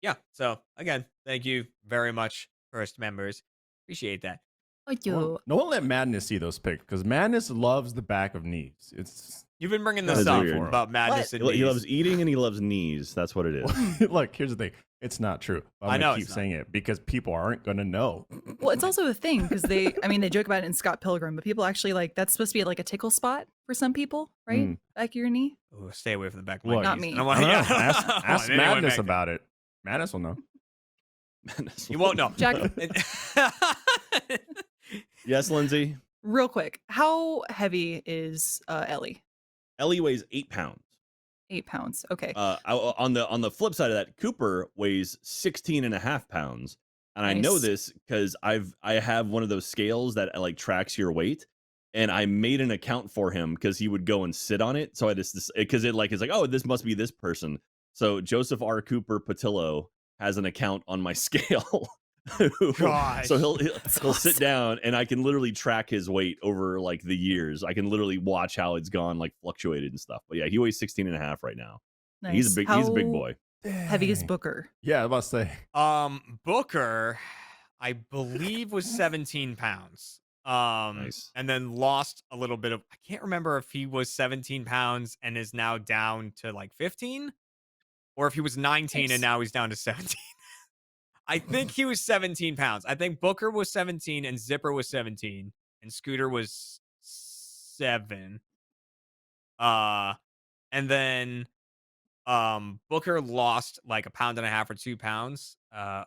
yeah. So again, thank you very much, first members. Appreciate that. No one let Madness see those pics, because Madness loves the back of knees. You've been bringing this up about Madness and knees. He loves eating and he loves knees. That's what it is. Look, here's the thing. It's not true. I'm gonna keep saying it because people aren't going to know. Well, it's also a thing because they joke about it in Scott Pilgrim, but people actually that's supposed to be like a tickle spot for some people, right? Back of your knee. Oh, stay away from the back of my knees. Not me. Ask Madness about it. Madness will know. You won't know. Jack. Yes, Lindsay? Real quick, how heavy is Ellie? Ellie weighs 8 pounds. 8 pounds. Okay. On the flip side of that, Cooper weighs 16.5 pounds. And Nice. I know this because I have one of those scales that like tracks your weight. And I made an account for him because he would go and sit on it. So I just because it's like, oh, this must be this person. So Joseph R. Cooper Patillo has an account on my scale. So he'll sit down and I can literally track his weight over like the years. I can literally watch how it's gone, like fluctuated and stuff. But yeah, he weighs 16.5 right now. Nice. He's a big boy. Heavy is Booker? Yeah, I was about to say. Booker, I believe, was 17 pounds. Nice. And then lost a little bit of. I can't remember if he was 17 pounds and is now down to like 15, or if he was 19 and now he's down to 17. I think he was 17 pounds. I think Booker was 17 and Zipper was 17 and Scooter was 7. And then Booker lost like 1.5 pounds or 2 pounds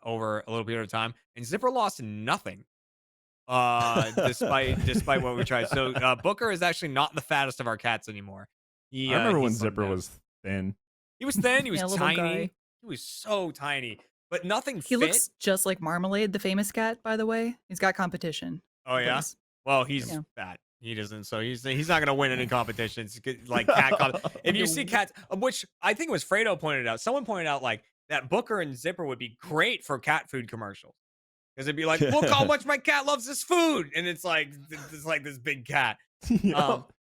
over a little period of time, and Zipper lost nothing. Despite what we tried. So Booker is actually not the fattest of our cats anymore. He, I remember he when slimmed Zipper down. was thin. He was thin. He was Yeah, little tiny. guy. He was so tiny, but nothing He fit. looks just like Marmalade, the famous cat, by the way. He's got competition. Oh yeah. Please. Well, he's Yeah. fat. He doesn't, so he's not gonna win any competitions. Like cat. If you see cats, which I think it was Fredo pointed out. Someone pointed out like that Booker and Zipper would be great for cat food commercials because it'd be like, look how much my cat loves this food, and it's like this big cat.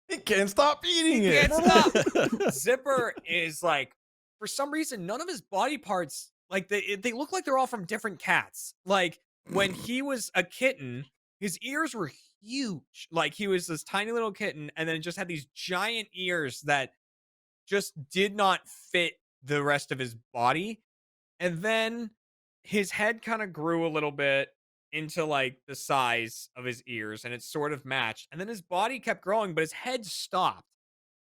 He can't stop eating He it. can't stop. Zipper is like, for some reason, none of his body parts, like they look like they're all from different cats. Like when he was a kitten, his ears were huge. Like he was this tiny little kitten, and then just had these giant ears that just did not fit the rest of his body. And then his head kind of grew a little bit into like the size of his ears, and it sort of matched. And then his body kept growing, but his head stopped.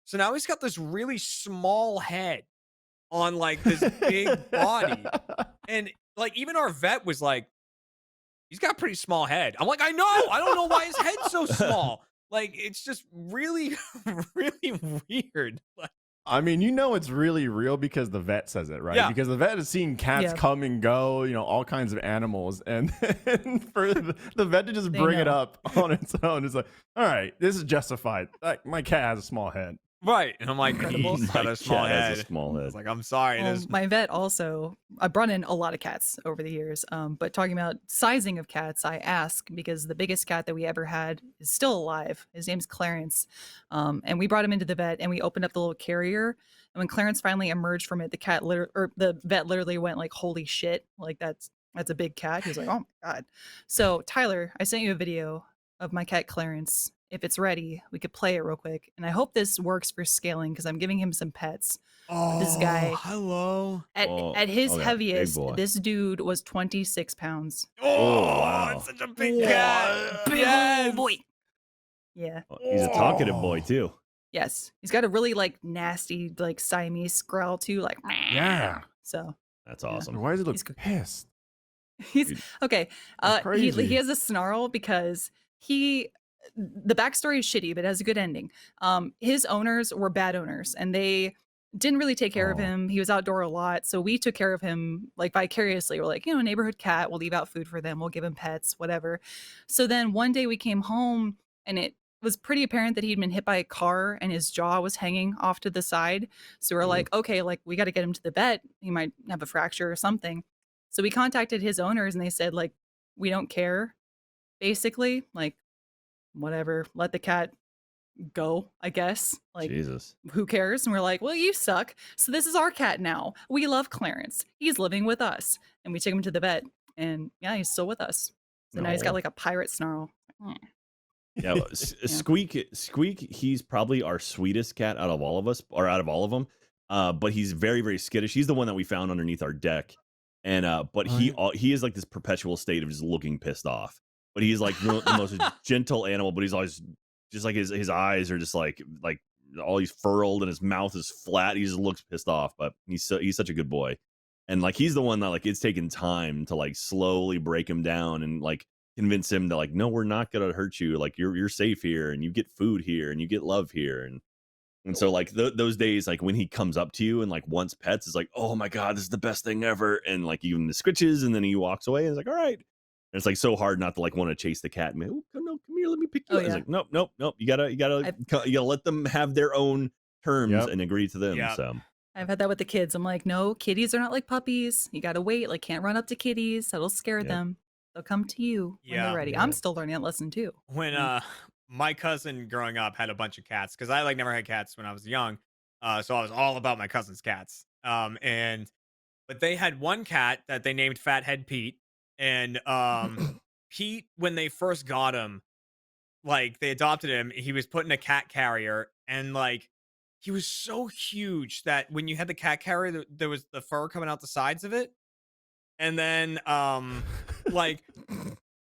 So now he's got this really small head on like this big body. And like even our vet was like, he's got a pretty small head. I'm like, I know. I don't know why his head's so small. Like it's just really, really weird. Like, I mean, you know it's really real because the vet says it, right? Yeah. Because the vet has seen cats Yeah. come and go, all kinds of animals. And then for the vet to just They bring it know. up on its own is like, all right, this is justified. Like, my cat has a small head. right. And I'm like, Incredible. he's got My a small cat has head. a small head. It's like, I'm sorry. Well, There's my vet also, I brought in a lot of cats over the years. But talking about sizing of cats, I ask because the biggest cat that we ever had is still alive. His name's Clarence. And we brought him into the vet and we opened up the little carrier. And when Clarence finally emerged from it, the vet literally went like, holy shit. Like that's a big cat. He was like, oh my God. So Tyler, I sent you a video of my cat Clarence. If it's ready, we could play it real quick. And I hope this works for scaling because I'm giving him some pets. This guy- Hello. At his okay, big heaviest, boy. this dude was 26 pounds. wow. It's such a big What? cat. Big Yes. old boy. Yeah. He's a talkative boy Oh. too. Yes. He's got a really like nasty like Siamese growl too. Like Yeah. so That's awesome. Why does it look He's good. pissed? he's Dude. okay. That's He crazy. has a snarl because the backstory is shitty, but it has a good ending. His owners were bad owners and they didn't really take care of Oh. him. He was outdoor a lot. So we took care of him like vicariously. We're like, neighborhood cat, we'll leave out food for them. We'll give him pets, whatever. So then one day we came home and it was pretty apparent that he'd been hit by a car and his jaw was hanging off to the side. So we're Ooh. like, okay, like we got to get him to the vet. He might have a fracture or something. So we contacted his owners and they said, like, we don't care, basically. Like, whatever, let the cat go, I guess. Like, Jesus. who cares? And we're like, well, you suck. So this is our cat now. We love Clarence. He's living with us. And we took him to the vet. And yeah, he's still with us. So now he's got No. like a pirate snarl. Yeah, well, Squeak, he's probably our sweetest cat out of all of us, or out of all of them. But he's very, very skittish. He's the one that we found underneath our deck, and but he is like this perpetual state of just looking pissed off. But he's like the most gentle animal. But he's always just like his eyes are just like all he's furled, and his mouth is flat. He just looks pissed off. But he's such a good boy, and like he's the one that like it's taken time to like slowly break him down and like convince him that like, no, we're not gonna hurt you, like you're safe here and you get food here and you get love here. And so like those days, like when he comes up to you and like wants pets, it's like, oh my God, this is the best thing ever. And like even the scritches, and then he walks away and it's like, all right. And it's like so hard not to like want to chase the cat and be, oh, come here, let me pick you Oh, up. It's yeah. like, nope, you gotta let them have their own terms Yep. and agree to them. Yep. So I've had that with the kids. I'm like, no, kitties are not like puppies. You got to wait. Like, can't run up to kitties. That'll scare Yeah. them. They'll come to you when Yeah. they're ready. Yeah. I'm still learning that lesson too. When my cousin growing up had a bunch of cats, because I like never had cats when I was young, so I was all about my cousin's cats. But they had one cat that they named Fathead Pete, and Pete, when they first got him, like they adopted him, he was put in a cat carrier, and like he was so huge that when you had the cat carrier, there was the fur coming out the sides of it, and then like.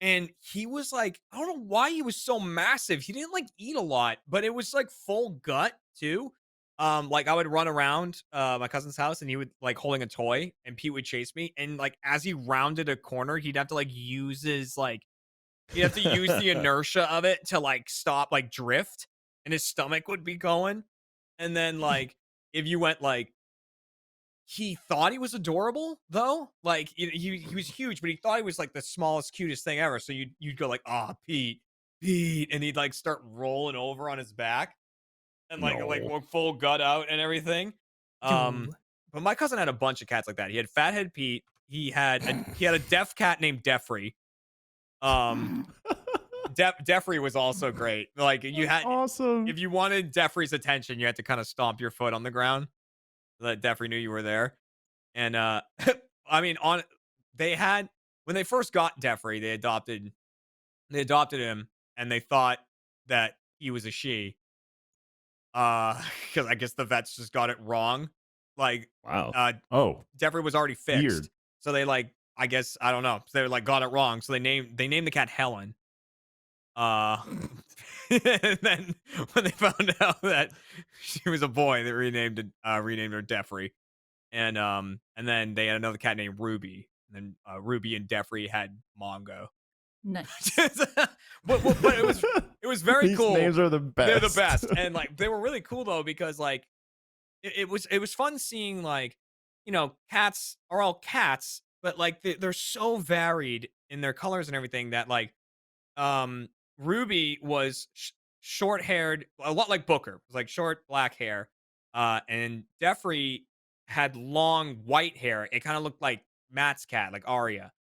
And he was like, I don't know why he was so massive. He didn't like eat a lot, but it was like full gut too. Like I would run around my cousin's house and he would like holding a toy and Pete would chase me. And like as he rounded a corner, he'd have to like use the inertia of it to like stop, like drift, and his stomach would be going. And then like if you went like he thought he was adorable though. Like he was huge, but he thought he was like the smallest, cutest thing ever. So you'd go like, "Ah, Pete, Pete," and he'd like start rolling over on his back and like No. full gut out and everything. Yo. But my cousin had a bunch of cats like that. He had Fathead Pete. He had a deaf cat named Defrey. Defrey was also great. Like you had awesome. if you wanted Defrey's attention, you had to kind of stomp your foot on the ground so that Defrey knew you were there. And I mean, they had when they first got Defrey, they adopted him, and they thought that he was a she. Because I guess the vets just got it wrong. Like, Wow. Oh, Defrey was already fixed, weird. so they like, I guess I don't know. So they like got it wrong, so they named the cat Helen. And then when they found out that she was a boy, they renamed her Defrey. And then they had another cat named Ruby. And then Ruby and Defrey had Mongo. Nice. but it was very These cool. names are the best. They're the best, and like they were really cool though because like it was fun seeing like cats are all cats, but like they're so varied in their colors and everything that like Ruby was short haired, a lot like Booker, was like short black hair, and Defrey had long white hair. It kind of looked like Matt's cat, like Arya.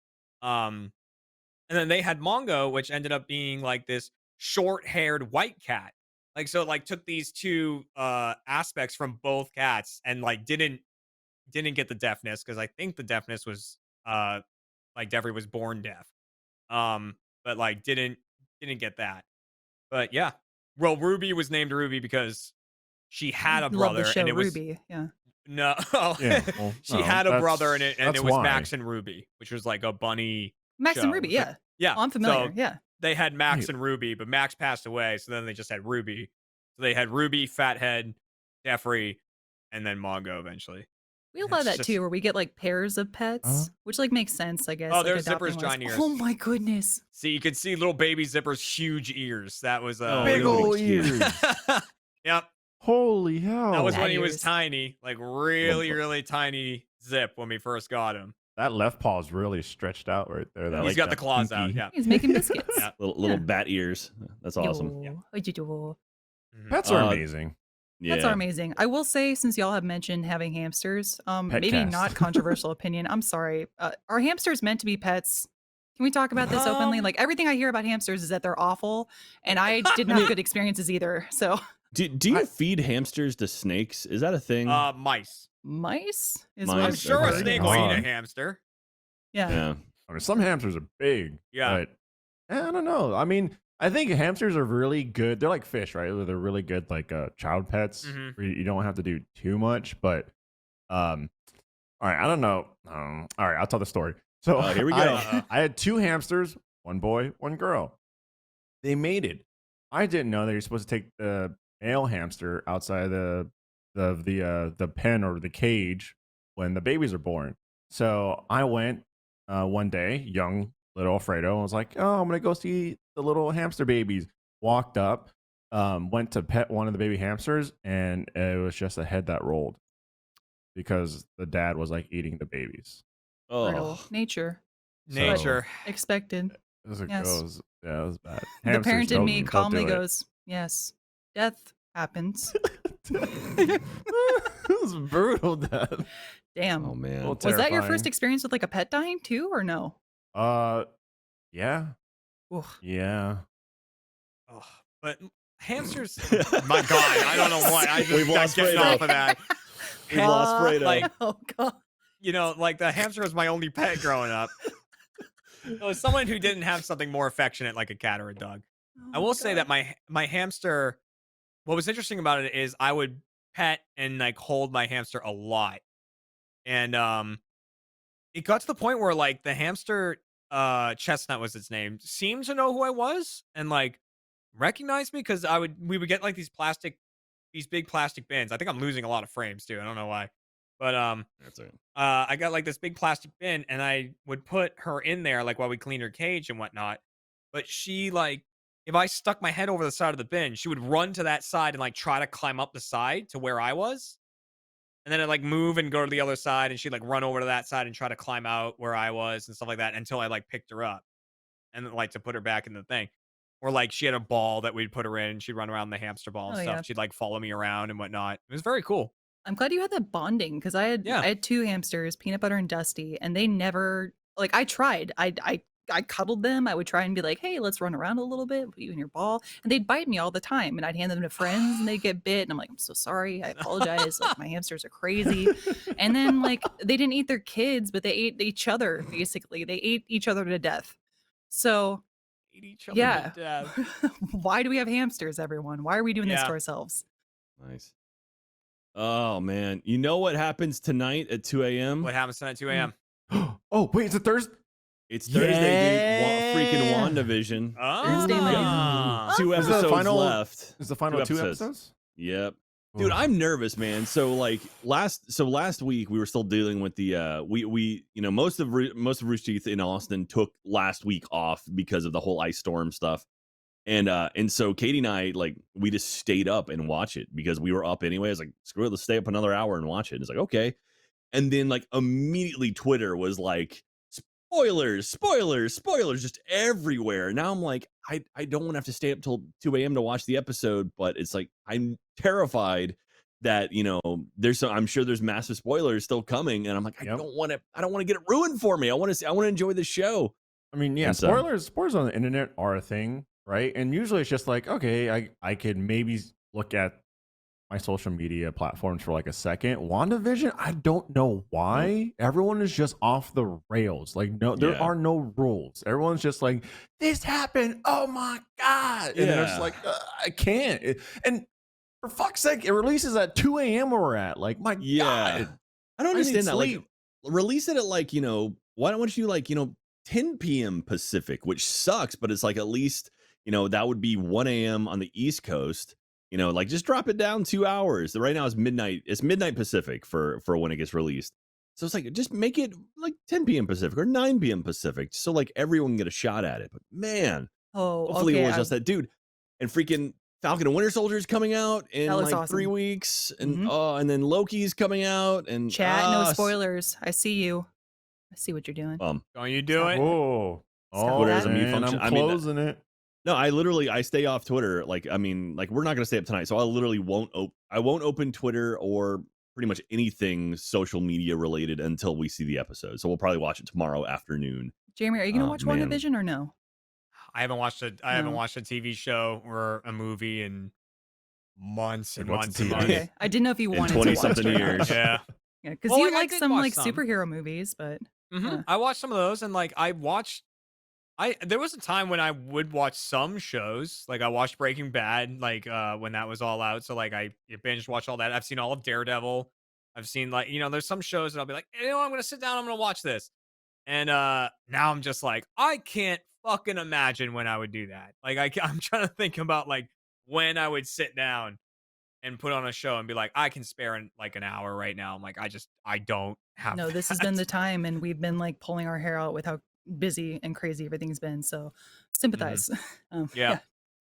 And then they had Mongo, which ended up being like this short-haired white cat. Like so, it like took these two aspects from both cats and like didn't get the deafness because I think the deafness was like Defrey was born deaf. But like didn't get that. But yeah, well, Ruby was named Ruby because she had a Love brother the show and it was Ruby. Yeah. no, Yeah, well, she no, had a brother in that's- it and that's it was why. Max and Ruby, which was like a bunny. Max and show. Ruby. Yeah. Yeah, Oh, I'm familiar. So Yeah. they had Max Wait. and Ruby, but Max passed away, so then they just had Ruby. So they had Ruby, Fathead, Defrey, and then Mongo eventually. We It's love that just- too, where we get like pairs of pets, which like makes sense, I guess. Oh, like, there's adopting Zipper's ones. giant ears. Oh my goodness. See, you could see little baby Zipper's huge ears. That was Oh, Big really ol' cute. ears. Yep, Holy hell! that was Fat when he was ears. tiny, like really tiny Zip when we first got him. That left paw's really stretched out right there. That, He's like, got the that claws out. pinky. Yeah. He's making biscuits. Yeah. Little Yeah. bat ears. That's awesome. Yo. Yo. Mhm. Pets are Uh, amazing. Yeah. Pets are amazing. I will say, since y'all have mentioned having hamsters, maybe Petcast. not controversial opinion. I'm sorry. Are hamsters meant to be pets? Can we talk about this openly? Like everything I hear about hamsters is that they're awful, and I didn't have good experiences either. So Do you feed hamsters to snakes? Is that a thing? Mice. mice is Mice, what I'm I've sure a okay. heard. snake will eat a God. hamster. Yeah. yeah. I mean, some hamsters are big. Yeah. But I don't know. I mean, I think hamsters are really good. They're like fish, right? They're really good, like child pets. Mhm. Where you don't have to do too much. But, all right, I don't know. All right, I'll tell the story. So Here we go. I had two hamsters, one boy, one girl. They mated. I didn't know that you're supposed to take the male hamster outside the pen or the cage when the babies are born. So I went one day, young little Alfredo, and was like, "Oh, I'm gonna go see the little hamster babies." Walked up, went to pet one of the baby hamsters, and it was just a head that rolled because the dad was like eating the babies. Brutal. Oh. Nature. Nature. Expected. As it Yes. goes, yeah, it was bad. The Hamsters, parent in me don't calmly do it. goes, "Yes, death happens." It was brutal, death. Damn. Oh man. Well, Was that your terrifying. first experience with like a pet dying too, or no? Yeah, Ugh. yeah. Ugh, but hamsters. My God, I don't know what. I just We've got lost getting Fredo. off of that. We've lost Fredo. Like, Oh god. like the hamster was my only pet growing up. It was someone who didn't have something more affectionate like a cat or a dog. I will say that my hamster. What was interesting about it is I would pet and like hold my hamster a lot, and it got to the point where like the hamster, Chestnut was its name, seemed to know who I was and like recognized me because we would get like these big plastic bins. I think I'm losing a lot of frames too. I don't know why, but That's all right. I got like this big plastic bin and I would put her in there like while we cleaned her cage and whatnot. But she like if I stuck my head over the side of the bin, she would run to that side and like try to climb up the side to where I was. And then I'd like move and go to the other side, and she'd like run over to that side and try to climb out where I was and stuff like that until I like picked her up and then, like to put her back in the thing. Or like she had a ball that we'd put her in and she'd run around the hamster ball and Oh, stuff. yeah. She'd like follow me around and whatnot. It was very cool. I'm glad you had that bonding because I Yeah. had 2 hamsters, Peanut Butter and Dusty, and they never like I tried. I cuddled them. I would try and be like, "Hey, let's run around a little bit, put you in your ball," and they'd bite me all the time. And I'd hand them to friends, and they'd get bit. And I'm like, "I'm so sorry. I apologize. Like my hamsters are crazy." And then like they didn't eat their kids, but they ate each other. Basically, they ate each other to death. So Eat each other yeah, to death. why do we have hamsters, everyone? Why are we doing this Yeah. to ourselves? Nice. Oh man, you know what happens tonight at 2 a.m.? What happens tonight at 2 a.m.? Oh wait, is it Thursday? It's Thursday, dude. Freaking Yeah. WandaVision. Thursday night. Ah. 2 Is the episodes final- left. Is the final 2 episodes? Yep. Dude, Ooh. I'm nervous, man. So like last week we were still dealing with the we you know most of Rooster Teeth in Austin took last week off because of the whole ice storm stuff. And so Katie and I, like, we just stayed up and watch it because we were up anyway. I was like, screw it, let's stay up another hour and watch it. And it's like, okay. And then like immediately Twitter was like, spoilers, just everywhere. Now I'm like, I don't want to have to stay up till 2 a.m. to watch the episode, but it's like I'm terrified that, you know, I'm sure there's massive spoilers still coming. And I'm like, I don't want to get it ruined for me. I want to enjoy the show. I mean, yeah, And so- spoilers on the internet are a thing, right? And usually it's just like, okay, I could maybe look at my social media platforms for like a second. WandaVision, I don't know why. Everyone is just off the rails. Like, no, there Yeah. are no rules. Everyone's just like, this happened. Oh my God. And then it's Yeah. like, I can't. And for fuck's sake, it releases at 2 a.m. where we're at. Like, my Yeah. God. I don't I need understand that. Like, sleep. release it at like, you know, why don't you like, you know, 10 p.m. Pacific, which sucks, but it's like at least, you know, that would be 1 a.m. on the East Coast. You know, like just drop it down 2 hours. Right now it's midnight. It's midnight Pacific for when it gets released. So it's like just make it like 10 p.m. Pacific or 9 p.m. Pacific, so like everyone can get a shot at it. But man, Oh, hopefully okay. we'll adjust that, dude. And freaking Falcon and Winter Soldier is coming out in That looks like awesome. 3 weeks, and Mhm. and then Loki's coming out, and Chat, no spoilers. I see you. I see what you're doing. Don't you do it? Oh, Stop Twitter has a mute man, function. I'm I mean, closing it. No, I stay off Twitter. Like, I mean, like we're not gonna stay up tonight, so I literally won't open Twitter or pretty much anything social media related until we see the episode. So we'll probably watch it tomorrow afternoon. Jeremy, are you gonna Oh, watch man. WandaVision or no? I haven't watched a No. TV show or a movie in months and Like, what's months and TV? months. Okay, I didn't know if you In wanted to watch 20-something it. years. Yeah. Yeah, because Well, you like, I like did some watch like some. superhero movies, but Yeah. I watched some of those, and like there was a time when I would watch some shows. Like I watched Breaking Bad, like when that was all out. So like I binge watched all that. I've seen all of Daredevil. I've seen like, you know, there's some shows that I'll be like, you know, I'm gonna sit down, I'm gonna watch this. And now I'm just like, I can't fucking imagine when I would do that. Like I'm trying to think about like when I would sit down and put on a show and be like, I can spare in like an hour right now. I'm like, I don't have no, this has that. been the time, and we've been like pulling our hair out with how busy and crazy everything's been. So sympathize. Yeah.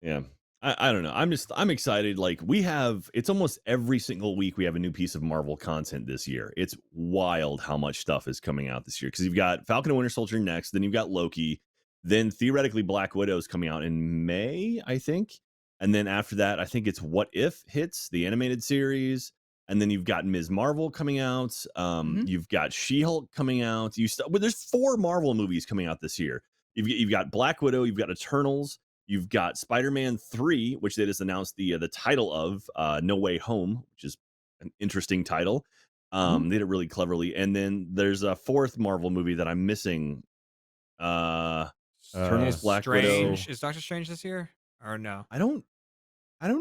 Yeah. I don't know. I'm excited. Like it's almost every single week we have a new piece of Marvel content this year. It's wild how much stuff is coming out this year. Because you've got Falcon and Winter Soldier next, then you've got Loki, then theoretically Black Widow's coming out in May, I think. And then after that, I think it's What If hits, the animated series. And then you've got Ms. Marvel coming out. You've got She-Hulk coming out. Well, there's 4 Marvel movies coming out this year. You've got Black Widow, you've got Eternals, you've got Spider-Man 3, which they just announced the title of No Way Home, which is an interesting title. They did it really cleverly. And then there's a 4th Marvel movie that I'm missing. Eternals, Black Widow. Is Doctor Strange this year or no? I don't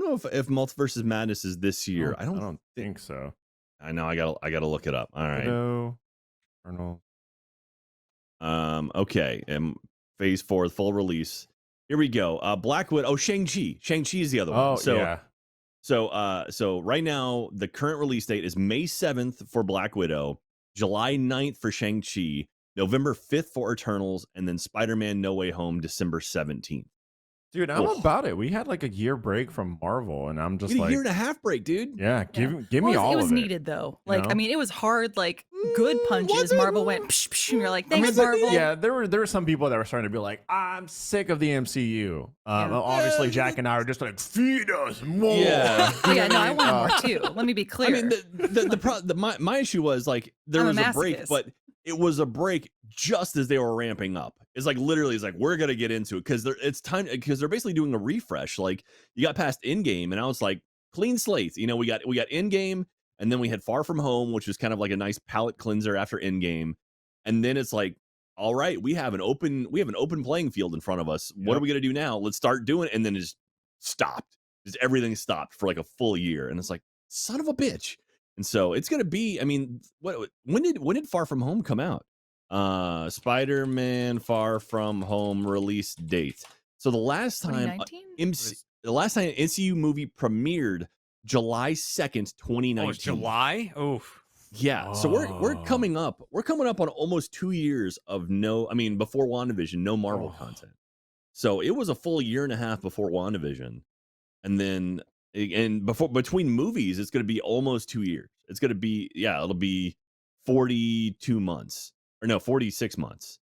know if Multiverse Madness is this year. I don't think so. I know. I gotta look it up. All right. Widow, Eternal. Okay. Phase 4, full release. Here we go. Black Widow. Oh, Shang-Chi. Shang-Chi is the other one. Oh, So, yeah. So right now the current release date is May 7th for Black Widow, July 9th for Shang-Chi, November 5th for Eternals, and then Spider-Man No Way Home December 17th. Dude, I'm Ugh. about it. We had like a year break from Marvel, and I'm We just had a like, year and a half break, dude. yeah, give me Well, all it was of it. needed though. you Like, I know? mean, it was hard. Like, good was punches. it? Marvel went, psh, psh, and you're like, I mean, thanks, Marvel. yeah, there were some people that were starting to be like, I'm sick of the MCU. Yeah. Well, obviously, Jack and I are just like, feed us more. Yeah. Oh, yeah, no, I wanted more too. Let me be clear. I mean, my issue was like there I'm a was a break, masochist. but it was a break just as they were ramping up. It's like literally, it's like we're gonna get into it because it's time because they're basically doing a refresh. Like you got past Endgame, and I was like clean slates. You know, we got Endgame, and then we had Far From Home, which was kind of like a nice palate cleanser after Endgame, and then it's like, all right, we have an open playing field in front of us. What are we gonna do now? Let's start doing it, and then it just stopped. Just everything stopped for like a full year, and it's like son of a bitch. And so it's gonna be. I mean, when did Far From Home come out? Spider-Man Far From Home release date. So the last time 2019? the last time an MCU movie premiered July 2nd, 2019. Oh, it's July? Oof. Yeah. So we're coming up on almost 2 years of before WandaVision, no Marvel content. So it was a full year and a half before WandaVision. And between movies, it's going to be almost 2 years. It's going to be, it'll be 42 months. Or no, 46 months.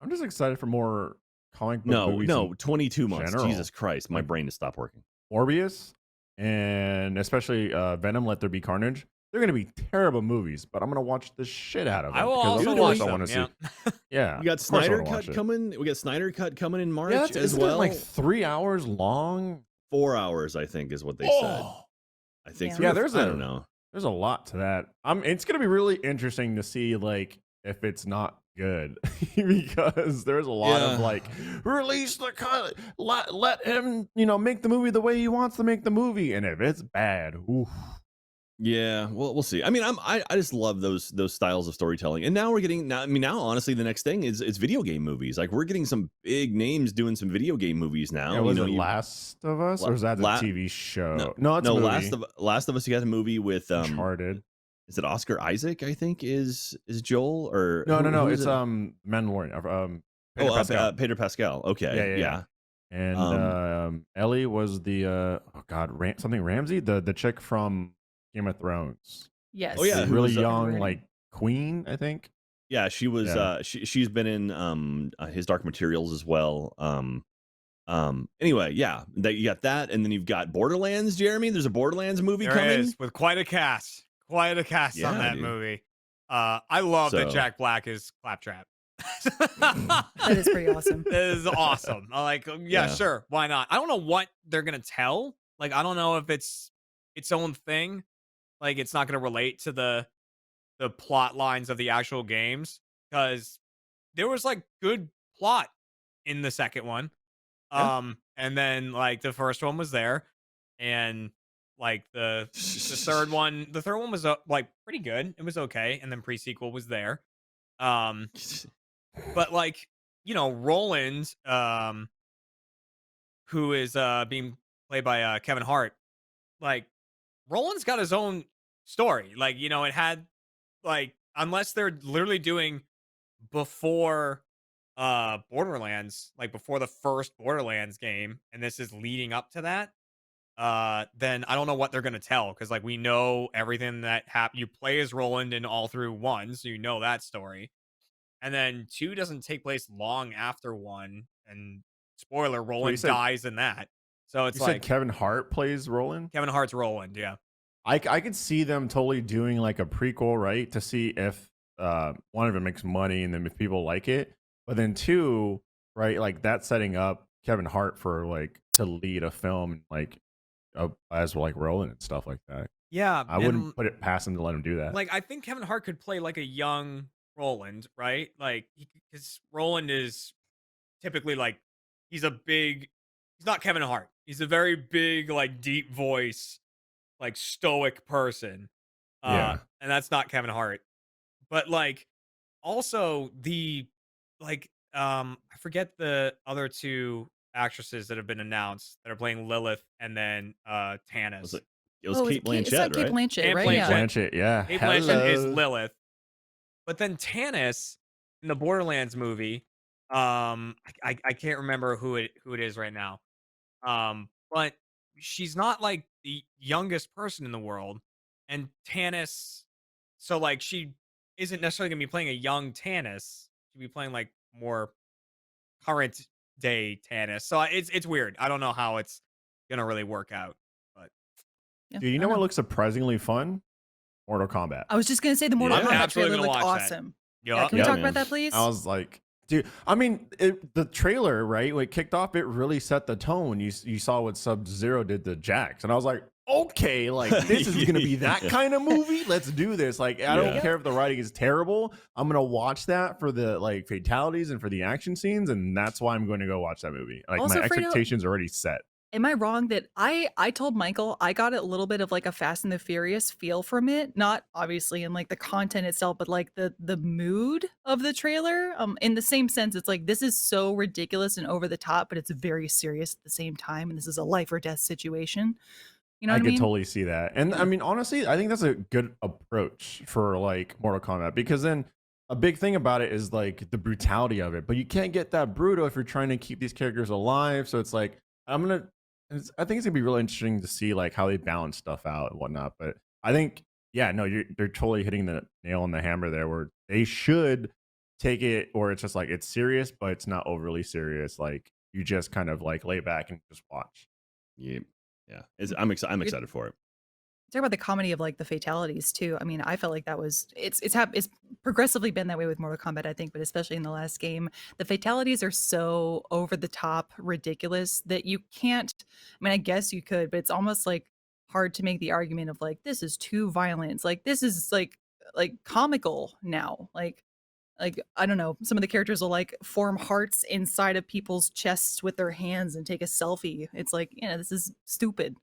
I'm just excited for more comic book movies. No, 22 months. general. Jesus Christ, my brain has stopped working. Morbius, and especially Venom, Let There Be Carnage. They're going to be terrible movies, but I'm going to watch the shit out of them. I will because also of watch course I them. wanna Yeah. see. Yeah. We got of course I Snyder wanna watch Cut it. coming. We got Snyder Cut coming in March Yeah, as isn't it well. like 3 hours long. 4 hours, I think, is what they said. I think. Yeah. three Yeah, or there's I a- don't know. There's a lot to that. It's going to be really interesting to see like if it's not good because there's a lot of Yeah. like release the cut, let him make the movie the way he wants to make the movie, and if it's bad, oof. Yeah, well, we'll see. I mean, I just love those styles of storytelling. And now we're getting now honestly, the next thing is video game movies. Like we're getting some big names doing some video game movies now. Yeah, was it Last of Us, or is that the La- TV show? No, it's a movie. Last of Us. You got a movie with Uncharted. Is it Oscar Isaac? I think is Joel or No, who it's is it? Mandalorian. Pedro Pascal. Pedro Pascal. Okay, Yeah. And Ellie was the something Ramsey, the chick from Game of Thrones. Yes. Oh, yeah, The who really was, young, like queen, I think. Yeah, she was. Yeah. She's been in his Dark Materials as well. Anyway, yeah, that you got that, and then you've got Borderlands. Jeremy, there's a Borderlands movie There coming. is, with quite a cast. Quite a cast on Yeah, that dude. movie. I love that So- Jack Black is Claptrap. That is pretty awesome. That is awesome. I like, yeah, Yeah. sure, why not? I don't know what they're gonna tell. Like, I don't know if it's its own thing. Like, it's not gonna relate to the plot lines of the actual games, because there was like good plot in the second one. Yeah. And then like the first one was there, and like the third one was like pretty good. It was okay, and then pre-sequel was there. But like, Roland, who is being played by Kevin Hart, like Roland's got his own story. Like, it had like, unless they're literally doing before Borderlands, like before the first Borderlands game, and this is leading up to that, then I don't know what they're gonna tell, because like we know everything that happened. You play as Roland in all through 1, so you know that story. And then 2 doesn't take place long after 1, and spoiler, Roland said- dies in that. So it's You said like Kevin Hart plays Roland. Kevin Hart's Roland, yeah. I could see them totally doing like a prequel, right, to see if one of them makes money and then if people like it. But then 2, right, like that's setting up Kevin Hart for like to lead a film like as like Roland and stuff like that. Yeah, I wouldn't put it past him to let him do that. like I think Kevin Hart could play like a young Roland, right? Like, because Roland is typically like, he's not Kevin Hart. He's a very big, like deep voice, like stoic person. Yeah. And that's not Kevin Hart. But like, also I forget the other 2 actresses that have been announced that are playing Lilith and then Tannis. It was Oh, Kate Blanchett, it's like right? Kate Blanchett, Kate right? Kate Yeah. Blanchett, yeah. Kate Blanchett is Hello. Lilith. But then Tannis in the Borderlands movie, I can't remember who it is right now. But she's not like the youngest person in the world, and Tannis. So like she isn't necessarily gonna be playing a young Tannis. She'll be playing like more current day Tannis. So it's weird. I don't know how it's gonna really work out. But Yeah, Do you I know don't what looks surprisingly fun? Mortal Kombat. I was just gonna say the Mortal I'm Kombat absolutely trailer gonna looked watch that. awesome. yeah, Yeah, can we Yeah, talk man. about that, please? I was like, dude, I mean, the trailer, right, when it kicked off, it really set the tone. You saw what Sub-Zero did to Jax, and I was like, okay, like this is gonna be that kind of movie. Let's do this. Like, I don't Yeah. care if the writing is terrible. I'm gonna watch that for the like fatalities and for the action scenes, and that's why I'm going to go watch that movie. Like Also, my Fredo- expectations are already set. Am I wrong that I told Michael I got a little bit of like a Fast and the Furious feel from it? Not obviously in like the content itself, but like the mood of the trailer. In the same sense, it's like this is so ridiculous and over the top, but it's very serious at the same time, and this is a life or death situation. You know I what I could mean? totally see that. And I mean, honestly, I think that's a good approach for like Mortal Kombat, because then a big thing about it is like the brutality of it, but you can't get that brutal if you're trying to keep these characters alive. So it's like, I think it's gonna be really interesting to see like how they balance stuff out and whatnot. But I think, yeah, no, they're totally hitting the nail on the hammer there, where they should take it, or it's just like it's serious, but it's not overly serious. Like you just kind of like lay back and just watch. Yeah, I'm excited for it. Talk about the comedy of like the fatalities too. I mean, I felt like that was it's progressively been that way with Mortal Kombat, I think, but especially in the last game, the fatalities are so over the top ridiculous that you can't. I mean, I guess you could, but it's almost like hard to make the argument of like this is too violent. It's like this is like comical now. Like I don't know, some of the characters will like form hearts inside of people's chests with their hands and take a selfie. It's like, yeah, this is stupid.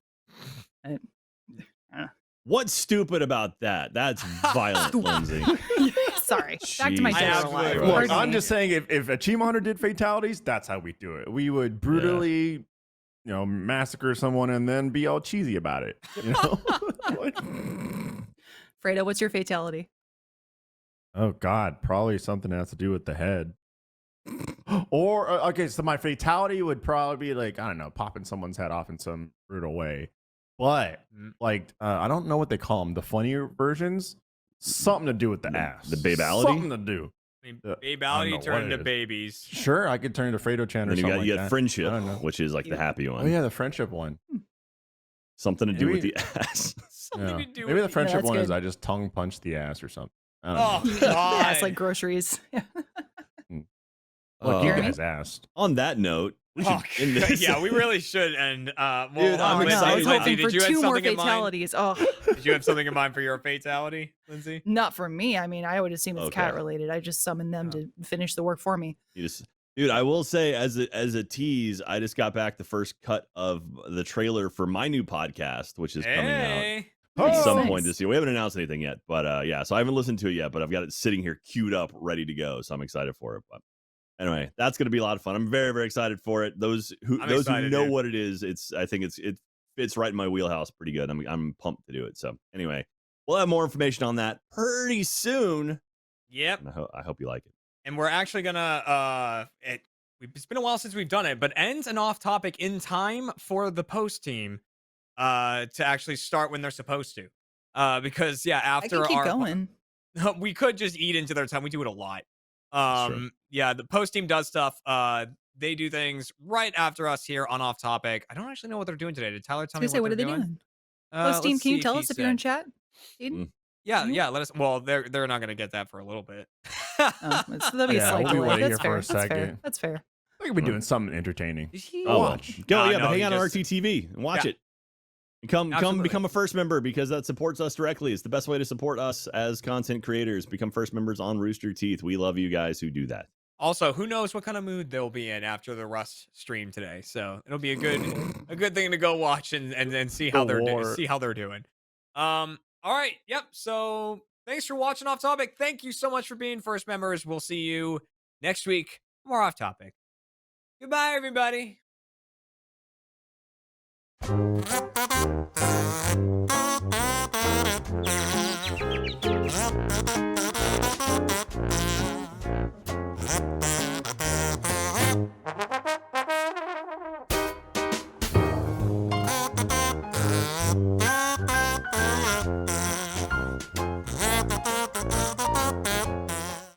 What's stupid about that? That's violent, Lindsay. Sorry. Back to my Jesus general line. Christ. Look, Pardon I'm me. just saying, if Achievement Hunter did fatalities, that's how we do it. We would brutally, massacre someone and then be all cheesy about it. You know? Like- Fredo, what's your fatality? oh God, probably something that has to do with the head. Or okay, so my fatality would probably be like, I don't know, popping someone's head off in some brutal way. But like, I don't know what they call them. The funnier versions, something to do with the ass. The babality? Something to do. I mean, I don't know babality what turned it into is. babies. Sure, I could turn into Fredo Chan or Then something you like got that. friendship, I don't know. which is like the happy one. Oh yeah, the friendship one. Something to do with Maybe- the ass. Something Yeah. to do Maybe the with friendship that's one is good. I just tongue punch the ass or something. I don't Oh know. God! Yeah, it's like groceries. Look, you Uh, guys asked. On that note, we should Oh, end this. yeah, we really should. And well, Dude, I'm Oh, no, excited. I was hoping Lindsay, for did you have 2 more something in mind? fatalities. Oh, Did you have something in mind for your fatality, Lindsay? not for me. I mean, I would assume it's Okay. cat related. I just summoned them to finish the work for me. Dude, I will say as a tease, I just got back the first cut of the trailer for my new podcast, which is coming out Hey, at Nice, some nice. point this year. We haven't announced anything yet, but yeah, so I haven't listened to it yet, but I've got it sitting here queued up, ready to go. So I'm excited for it. But anyway, that's going to be a lot of fun. I'm very, very excited for it. Those who I'm those excited, who know dude. what it is, I think it fits right in my wheelhouse pretty good. I'm pumped to do it. So anyway, we'll have more information on that pretty soon. yep. And I hope you like it. And we're actually gonna it's been a while since we've done it, but ends an off topic in time for the post team to actually start when they're supposed to. Because yeah, I after can keep our going. we could just eat into their time. We do it a lot. true. Yeah, the post team does stuff. They do things right after us here on off topic. I don't actually know what they're doing today. Did Tyler tell I me was gonna say, what what are they they're doing? doing? Post team, Let's can you see tell he us if you're in said. chat? Aiden? Yeah, Mhm. yeah. Let us. Well, they're not gonna get that for a little bit. Oh, so that'll be Yeah, a slight we'll be delay. waiting That's here for fair. a That's fair. second. That's fair. I could be doing something entertaining. Did he? Oh, well, Watch. go, Nah, yeah, no, but hang he out on just- RTTV and watch Yeah. it. And come Absolutely. become a first member because that supports us directly. It's the best way to support us as content creators. Become first members on Rooster Teeth. We love you guys who do that. Also, who knows what kind of mood they'll be in after the Rust stream today? So it'll be a good thing to go watch and see how they're doing. All right. Yep. So thanks for watching Off Topic. Thank you so much for being first members. We'll see you next week. More Off Topic. Goodbye, everybody. Bye.